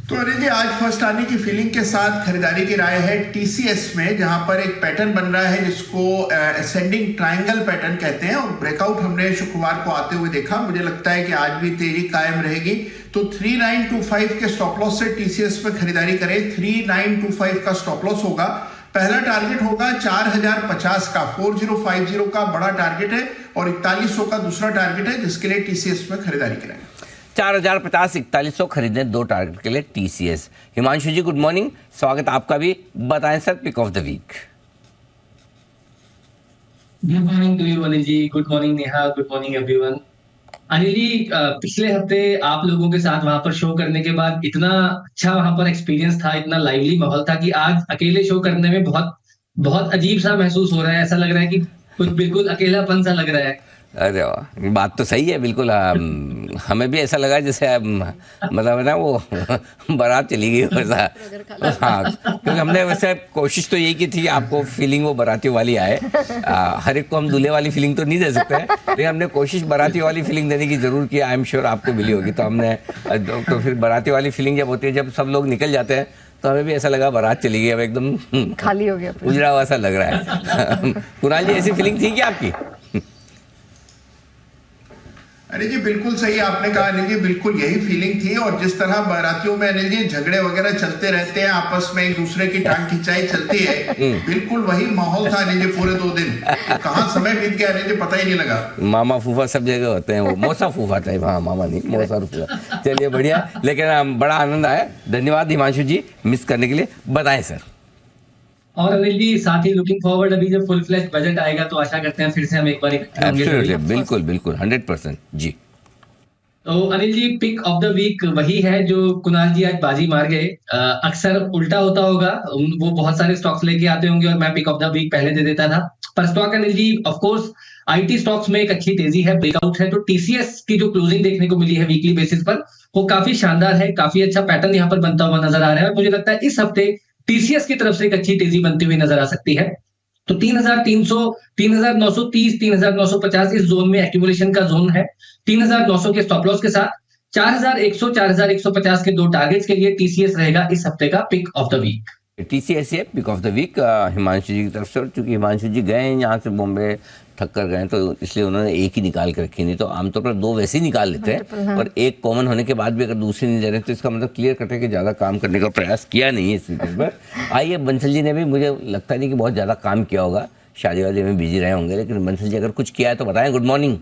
तो अनिल जी, आज फर्स्ट आने की फीलिंग के साथ खरीदारी की राय है टीसीएस में, जहां पर एक पैटर्न बन रहा है जिसको असेंडिंग ट्रायंगल पैटर्न कहते हैं, और ब्रेकआउट हमने शुक्रवार को आते हुए देखा। मुझे लगता है कि आज भी तेजी कायम रहेगी। तो 3925 के स्टॉप लॉस से टीसीएस में खरीदारी करें। 3925 का स्टॉप लॉस होगा। पहला टारगेट होगा 4050 का, 4050 का बड़ा टारगेट है, और 4100 का दूसरा टारगेट है, जिसके लिए टीसीएस में खरीदारी करें। 4050 4100 खरीदने 2 टारगेट के लिए TCS. Himanshu ji good morning, स्वागत आपका भी। बताएं sir pick of the week. Good morning to you Anil ji, good morning Neha, good morning everyone. Anil ji, पिछले हफ्ते आप लोगों के साथ वहां पर शो करने के बाद इतना अच्छा वहां पर एक्सपीरियंस था, इतना लाइवली माहौल था कि आज अकेले शो करने में बहुत बहुत अजीब सा महसूस हो रहा है। ऐसा लग रहा है कि कुछ बिल्कुल अकेलापन सा लग रहा है। अरे वाह, बात तो सही है बिल्कुल। हमें भी ऐसा लगा जैसे मतलब ना वो बारात चली गई वैसा। हाँ, क्योंकि हमने वैसे कोशिश तो यही की थी कि आपको फीलिंग वो बाराती वाली आए। हर एक को हम दूल्हे वाली फीलिंग तो नहीं दे सकते हैं, लेकिन हमने कोशिश बाराती वाली फीलिंग देने की जरूर की। आई एम श्योर आपको मिली होगी। तो हमने तो फिर बाराती वाली फीलिंग जब होती है, जब सब लोग निकल जाते हैं, तो हमें भी ऐसा लगा बारात चली गई, अब एकदम खाली हो गया, उजड़ा हुआ सा लग रहा है। कुणाल जी, ऐसी फीलिंग थी क्या आपकी? अनिल जी बिल्कुल सही आपने कहा अनिल जी, बिल्कुल यही फीलिंग थी। और जिस तरह बारातियों में अनिल जी झगड़े वगैरह चलते रहते हैं, आपस में एक दूसरे की टांग खिंचाई चलती है, बिल्कुल वही माहौल था अनिल जी पूरे 2 दिन। कहाँ समय बीत गया अनिल जी पता ही नहीं लगा। मामा फूफा सब जगह होते हैं, वो मौसा फूफा टाइप। हाँ, मामा नहीं, मौसा फूफा। चलिए बढ़िया, लेकिन बड़ा आनंद आया। धन्यवाद हिमांशु जी मिस करने के लिए। बताएं सर। और अनिल जी साथ ही लुकिंग फॉरवर्ड, अभी जब फुल फ्लैश बजट आएगा तो आशा करते हैं फिर से हम एक बार एब्सोल्युटली, बिल्कुल बिल्कुल 100% जी। तो Anil ji pick of the week वही है जो कुणाल जी आज बाजी मार गए। अक्सर उल्टा होता होगा, वो बहुत सारे स्टॉक्स लेके आते होंगे और मैं पिक ऑफ द वीक पहले दे देता था। पर stock Anil ji of course IT stocks में एक अच्छी तेजी है, ब्रेकआउट है। तो टीसीएस की जो क्लोजिंग देखने को मिली है वीकली बेसिस पर, वो काफी शानदार है, काफी अच्छा पैटर्न यहाँ पर बनता हुआ नजर आ रहा है। और मुझे लगता है इस हफ्ते टीसीएस की तरफ से एक अच्छी तेजी बनती हुई नजर आ सकती है। तो 3300, 3930, 3950 इस जोन में एक्यूमुलेशन का जोन है। 3900 के स्टॉप लॉस के साथ 4100, 4150 के 2 टारगेट्स के लिए टीसीएस रहेगा इस हफ्ते का pick of the week. TCS है pick of the week Himanshu ji की तरफ से। चूंकि हिमांशु जी गए हैं यहाँ से बॉम्बे, थक कर गए तो इसलिए उन्होंने एक ही निकाल के रखी, नहीं तो आमतौर पर दो वैसे ही निकाल लेते हैं, और एक कॉमन होने के बाद भी अगर दूसरी नहीं ले रहे तो इसका मतलब क्लियर कट है कि ज़्यादा काम करने का प्रयास किया नहीं है इस वीकेंड पर। आइए, बंसल जी ने भी, मुझे लगता नहीं कि बहुत ज़्यादा काम किया होगा, शादी वादी में बिजी रहे होंगे, लेकिन बंसल जी अगर कुछ किया है तो बताएं। Good morning.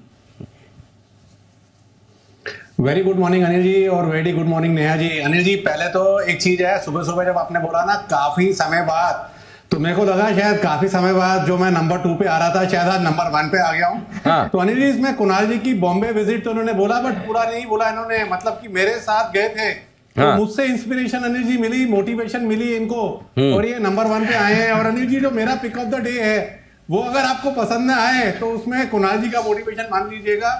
Very good morning Anil ji, और very good morning Neha ji. Anil ji, पहले तो एक चीज है, सुबह सुबह जब आपने बोला ना काफी समय बाद, तो मेरे को लगा शायद काफी समय बाद जो मैं नंबर 2 पे आ रहा था शायद आज नंबर 1 पे आ गया हूँ। हाँ। तो अनिल जी, इसमें कुणाल जी की बॉम्बे विजिट तो उन्होंने बोला, बट पूरा नहीं बोला इन्होंने, मतलब कि मेरे साथ गए थे तो हाँ। मुझसे इंस्पिरेशन अनिल जी मिली, मोटिवेशन मिली इनको, और ये नंबर 1 पे आए हैं। और अनिल जी, जो मेरा पिक ऑफ द डे है वो अगर आपको पसंद ना आए तो उसमें कुणाल जी का मोटिवेशन मान लीजिएगा।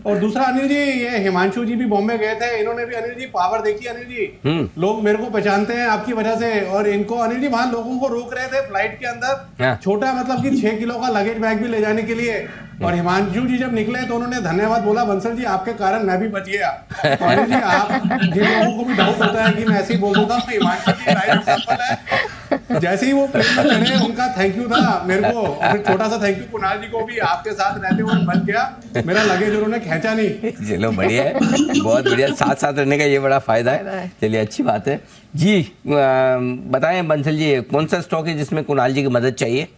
और दूसरा अनिल जी, ये हिमांशु जी भी बॉम्बे गए थे, इन्होंने भी अनिल जी पावर देखी अनिल जी, लोग मेरे को पहचानते हैं आपकी वजह से। और इनको अनिल जी वहां लोगों को रोक रहे थे फ्लाइट के अंदर, छोटा मतलब कि 6 किलो का लगेज बैग भी ले जाने के लिए, और हिमांशु जी जब निकले तो उन्होंने धन्यवाद बोला, बंसल जी आपके कारण मैं भी बच गया। तो अनिल जी, आप जिन लोगों को भी डाउट होता है कि मैं ऐसे ही बोल देता हूँ, हिमांशु जी लाइव एग्जांपल है। जैसे ही वो प्लेन में चढ़े, उनका थैंक यू था मेरे को, और फिर छोटा सा थैंक यू कुणाल जी को भी, आपके साथ रहते हुए बच गया, मेरा लगेज उन्होंने खींचा नहीं। चलो बढ़िया है, बहुत बढ़िया, साथ साथ रहने का ये बड़ा फायदा है। चलिए, अच्छी बात है जी। बताएं बंसल जी, कौन सा स्टॉक है जिसमें कुणाल जी की मदद चाहिए?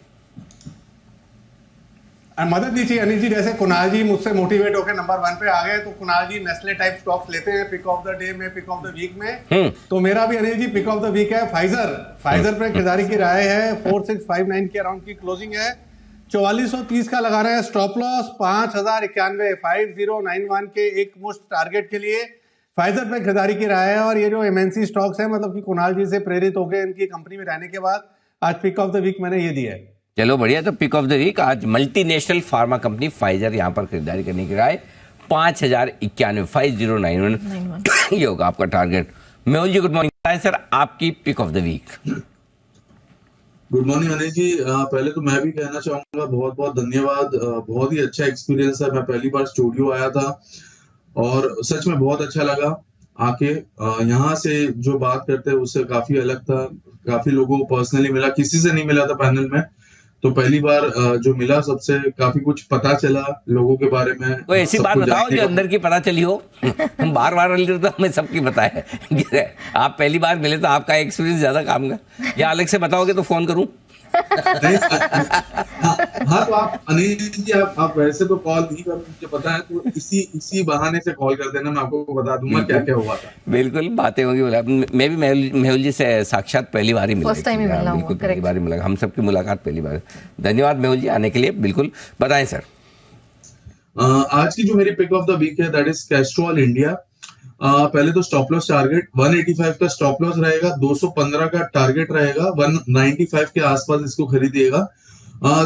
मदद नहीं चाहिए अनिल जी, जैसे कुणाल जी मुझसे मोटिवेट होकर नंबर 1 पे आ गए, तो कुणाल जी नेस्ले टाइप स्टॉक्स लेते हैं पिक ऑफ द डे में, पिक ऑफ द वीक में। तो मेरा भी Anil ji pick of the week है फाइजर पे खरीदारी की राय है, 4659 के अराउंड की क्लोजिंग है, 4430 का लगा रहे हैं स्टॉप लॉस, 5091 5091 के एक मुश्त टारगेट के लिए फाइजर पे खरीदारी की राय है। और ये जो एमएनसी स्टॉक्स है, मतलब कि कुणाल जी से प्रेरित होकर इनकी कंपनी में रहने के बाद आज पिक ऑफ द वीक मैंने ये दिया है। चलो बढ़िया, तो पिक ऑफ द वीक आज मल्टीनेशनल फार्मा कंपनी फाइजर यहाँ पर खरीदारी करने की राय 5091 5091 ये होगा आपका target. Mehul ji, good morning sir, आपकी pick of the week. Good morning Anil ji, पहले तो मैं भी कहना चाहूंगा बहुत बहुत धन्यवाद, बहुत ही अच्छा एक्सपीरियंस है। मैं पहली बार स्टूडियो आया था और सच में बहुत अच्छा लगा आके। यहाँ से जो बात करते हैं उससे काफी अलग था, काफी लोगों को पर्सनली मिला, किसी से नहीं मिला था पैनल में, तो पहली बार जो मिला सबसे काफी कुछ पता चला लोगों के बारे में। कोई ऐसी बात बताओ जो अंदर की पता चली हो। हम बार बार तो हमें सबकी पता है, आप पहली बार मिले तो आपका एक्सपीरियंस ज्यादा काम का, या अलग से बताओगे तो फोन करूं? हाँ, तो आप अनिल जी, आप वैसे तो कॉल नहीं कर, मुझे पता है, तो इसी बहाने से कॉल कर देना, मैं आपको बता दूंगा क्या क्या हुआ था। बिल्कुल, बातें होंगी। मैं भी मेहुल जी से साक्षात पहली बार ही मिला, फर्स्ट टाइम ही मिला, बिल्कुल पहली बार ही मिला, हम सबकी मुलाकात पहली बार। धन्यवाद मेहुल जी आने के लिए। बिल्कुल बताएं सर। आज की जो मेरी पिक ऑफ द वीक है दैट इज कैस्ट्रॉल इंडिया। पहले तो स्टॉप लॉस टारगेट 185 का स्टॉप लॉस रहेगा, 215 का टारगेट रहेगा, 195 के आसपास इसको खरीदिएगा।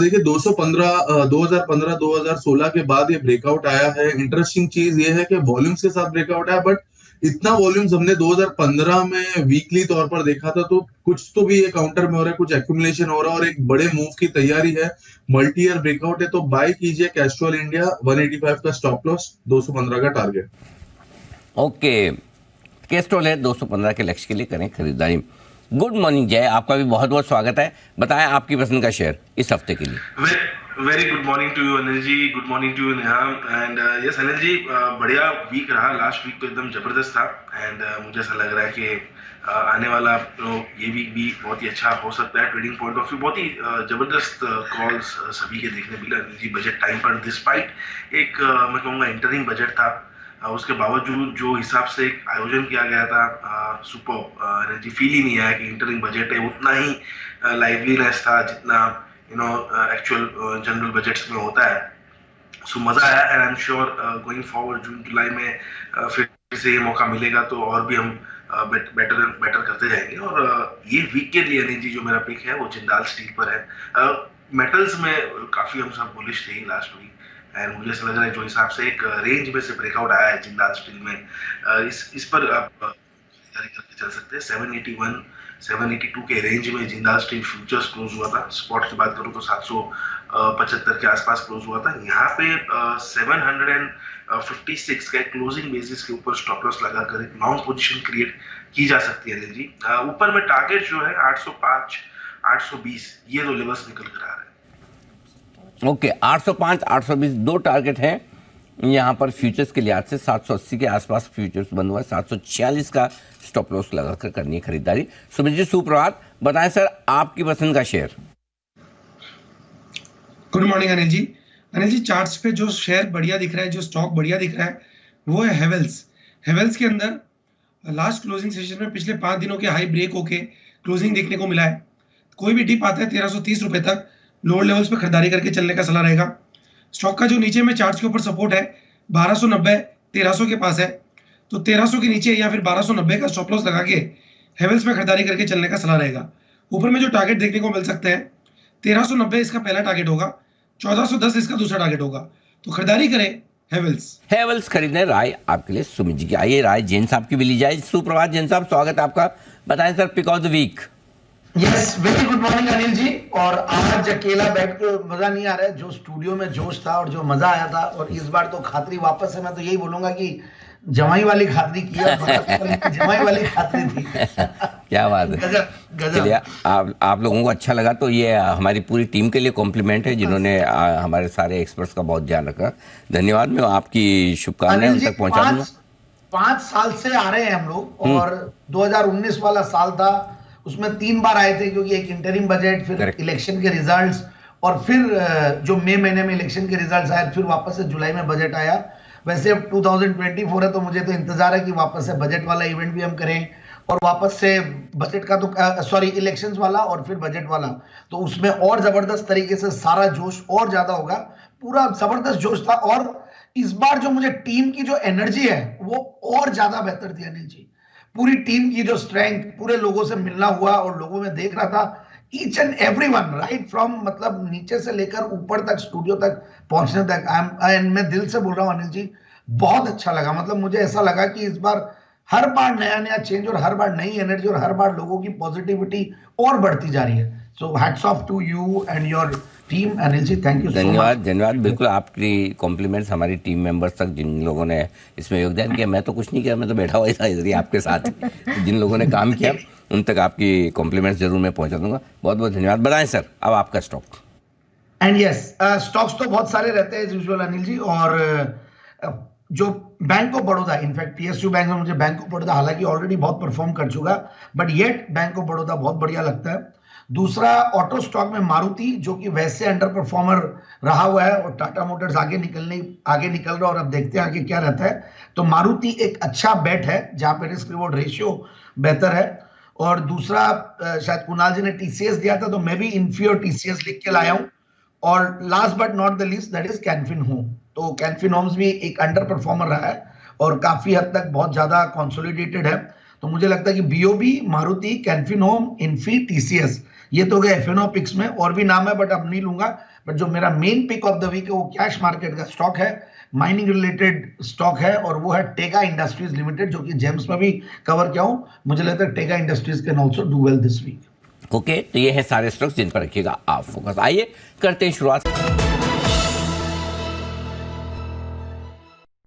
देखिए 2015-2016 के बाद ये ब्रेकआउट आया है। इंटरेस्टिंग चीज ये है कि वॉल्यूम्स के साथ ब्रेकआउट आया, बट इतना वॉल्यूम्स हमने 2015 में वीकली तौर पर देखा था, तो कुछ तो भी ये काउंटर में हो रहा है, कुछ एक्यूमुलेशन हो रहा है और एक बड़े मूव की तैयारी है। मल्टी ईयर ब्रेकआउट है, तो बाय कीजिए कैस्ट्रॉल इंडिया, 185 का स्टॉप लॉस, 215 का टारगेट। ओके, कैस्ट्रॉल है 215 के लक्ष्य के लिए करें खरीदारी। गुड मॉर्निंग जय, आपका भी बहुत बहुत स्वागत है। बताएं आपकी पसंद का शेयर इस हफ्ते के लिए। Very good morning to you Anil ji, good morning to you Neha. And yes Anil ji, बढ़िया वीक रहा, लास्ट वीक तो एकदम जबरदस्त था। एंड मुझे ऐसा लग रहा है कि आने वाला ये वीक भी बहुत ही अच्छा हो सकता है। ट्रेडिंग पॉइंट ऑफ व्यू बहुत ही जबरदस्त कॉल्स सभी के देखने मिला अनिल जी। बजट टाइम पर डिस्पाइट एक मैं कहूँगा इंटरिंग बजट था, उसके बावजूद जो हिसाब से एक आयोजन किया गया था, सुपर जी, फील ही नहीं आया कि इंटरिंग बजट है। उतना ही लाइवलीनेस था जितना एक्चुअल जनरल बजट्स में होता है। सो मजा आया, and I am sure going forward June July में फिर से ये मौका मिलेगा तो और भी हम बेटर करते जाएंगे। और ये वीक के लिए अनिल जी जो मेरा पिक है वो जिंदाल स्टील पर है। मेटल्स में काफी हम सब बुलिश थे लास्ट वीक, एंड मुझे ऐसा लग रहा है जो हिसाब से एक रेंज में से ब्रेकआउट आया है जिंदाल स्टील में, इस पर आप खरीदारी करके चल सकते हैं। 781 782 के रेंज में जिंदाल स्टील फ्यूचर्स क्लोज हुआ था। स्पॉट की बात करूं तो 775 के आसपास क्लोज हुआ था। यहाँ पे 756 का क्लोजिंग बेसिस के ऊपर स्टॉप लॉस लगाकर एक लॉन्ग पोजीशन क्रिएट की जा सकती है जी। ऊपर में टारगेट जो है 805 820 ये दो लेवल्स निकल कर आ रहे हैं। ओके 805 820 दो टारगेट हैं यहाँ पर फ्यूचर्स के लिहाज से। 780 के आसपास फ्यूचर्स बंद हुआ है। 746 का स्टॉप लॉस लगाकर करनी है खरीदारी। सुमित जी सुप्रभात, बताएं सर आपकी पसंद का शेयर। गुड मॉर्निंग अनिल जी। अनिल जी चार्ट्स पे जो शेयर बढ़िया दिख रहा है, जो स्टॉक बढ़िया दिख रहा है वो है हेवेल्स। हेवेल्स के अंदर लास्ट क्लोजिंग सेशन में पिछले 5 दिनों के हाई ब्रेक होके क्लोजिंग देखने को मिला है। कोई भी डिप आता है 1330 रुपए तक, लोअर लेवल्स पे खरीदारी करके चलने का सलाह रहेगा। स्टॉक का जो नीचे में चार्ट्स के ऊपर सपोर्ट है 1290 1300 के पास है, तो 1300 के नीचे या फिर 1290 का स्टॉप लॉस लगा के हेवेल्स में खरीदारी करके चलने का सलाह रहेगा। ऊपर में जो टारगेट देखने को मिल सकते हैं 1390 इसका पहला टारगेट होगा, 1410 इसका दूसरा टारगेट होगा, तो खरीदारी करें हेवेल्स खरीदने। राय आपके लिए सुमित जी की। आइए राय जैन साहब की भी ली जाए। सुप्रभात जैन साहब, स्वागत है आपका। बताएं sir pick of the week. Yes, very good morning Anil ji. और आज अकेला बैठ के मजा नहीं आ रहा है, जो स्टूडियो में जोश था और जो मजा आया था, और इस बार तो खातरी वापस है। मैं तो यही बोलूंगा कि जमाई वाली खातरी की है, जमाई वाली खातरी थी। क्या बात है, चलिए आप लोगों को अच्छा लगा तो ये हमारी पूरी टीम के लिए कॉम्प्लीमेंट है जिन्होंने हमारे सारे एक्सपर्ट्स का बहुत ध्यान रखा। धन्यवाद। मैं आपकी शुभकामनाएं उन तक पहुंचा दूंगा। 5 साल से आ रहे हैं हम लोग, और 2019 वाला साल था, उसमें 3 बार आए थे, क्योंकि एक इंटरिम बजट, फिर इलेक्शन के रिजल्ट्स, और फिर जो मई महीने में इलेक्शन के रिजल्ट्स आए, फिर वापस से जुलाई में बजट आया। वैसे अब 2024 है, तो मुझे तो इंतजार है कि वापस से बजट वाला इवेंट भी हम करें, और वापस से बजट का तो सॉरी इलेक्शंस वाला और फिर बजट वाला, तो उसमें और जबरदस्त तरीके से सारा जोश और ज्यादा होगा। पूरा जबरदस्त जोश था, और इस बार जो मुझे टीम की जो एनर्जी है वो और ज्यादा बेहतर थी अनिल जी। पूरी टीम की जो स्ट्रेंथ, पूरे लोगों से मिलना हुआ और लोगों में देख रहा था each and everyone, right from मतलब नीचे से लेकर ऊपर तक, स्टूडियो तक पहुंचने तक। मैं दिल से बोल रहा हूं अनिल जी, बहुत अच्छा लगा। मतलब मुझे ऐसा लगा कि इस बार हर बार नया नया चेंज, और हर बार नई एनर्जी, और हर बार लोगों की पॉजिटिविटी और बढ़ती जा रही है। So hats off to you and your team Anil ji, thank you. धन्यवाद। बिल्कुल आपकी कॉम्प्लीमेंट्स हमारी टीम मेंबर्स तक, जिन लोगों ने इसमें योगदान किया। मैं तो कुछ नहीं किया, मैं तो बैठा हुआ था इधर ही आपके साथ। जिन लोगों ने काम किया उन तक आपकी कॉम्प्लीमेंट्स जरूर मैं पहुंचा दूंगा। बहुत बहुत धन्यवाद। बताएं सर अब आपका स्टॉक। एंड यस, स्टॉक्स तो बहुत सारे रहते हैं एज यूजुअल अनिल जी, और जो bank of Baroda, in fact PSU bank में मुझे बैंक ऑफ बड़ौदा हालांकि ऑलरेडी बहुत परफॉर्म कर चुका, but yet bank of Baroda बहुत बढ़िया लगता है। दूसरा ऑटो स्टॉक में मारुति, जो कि वैसे अंडर परफॉर्मर रहा हुआ है, और टाटा मोटर्स आगे निकल रहा है, और अब देखते हैं आगे क्या रहता है। तो मारुति एक अच्छा बेट है जहां पे रिस्क रिवॉर्ड रेशियो बेहतर है। और दूसरा शायद कुणाल जी ने टीसीएस दिया था, तो मैं भी इन्फियोर टीसीएस लिख के लाया हूं। और last but not the least that is Canfin home. तो कैनफिन होम्स भी एक अंडर परफॉर्मर रहा है और काफी हद तक बहुत ज्यादा कंसोलिडेटेड है। तो मुझे लगता है कि BOB, Maruti, Canfin home, Infy, TCS, ये तो गए एफएनओ पिक्स में। और भी नाम है बट अब नहीं लूंगा। बट जो मेरा main pick of the week है वो कैश मार्केट का स्टॉक है, माइनिंग रिलेटेड स्टॉक है, और वो है टेगा इंडस्ट्रीज लिमिटेड, जो कि जेम्स में भी कवर किया हूं। मुझे लगता है Tega industries can also do well this week. Okay, तो ये है सारे स्टॉक्स जिन पर रखिएगा आप फोकस। आइए करते हैं शुरुआत।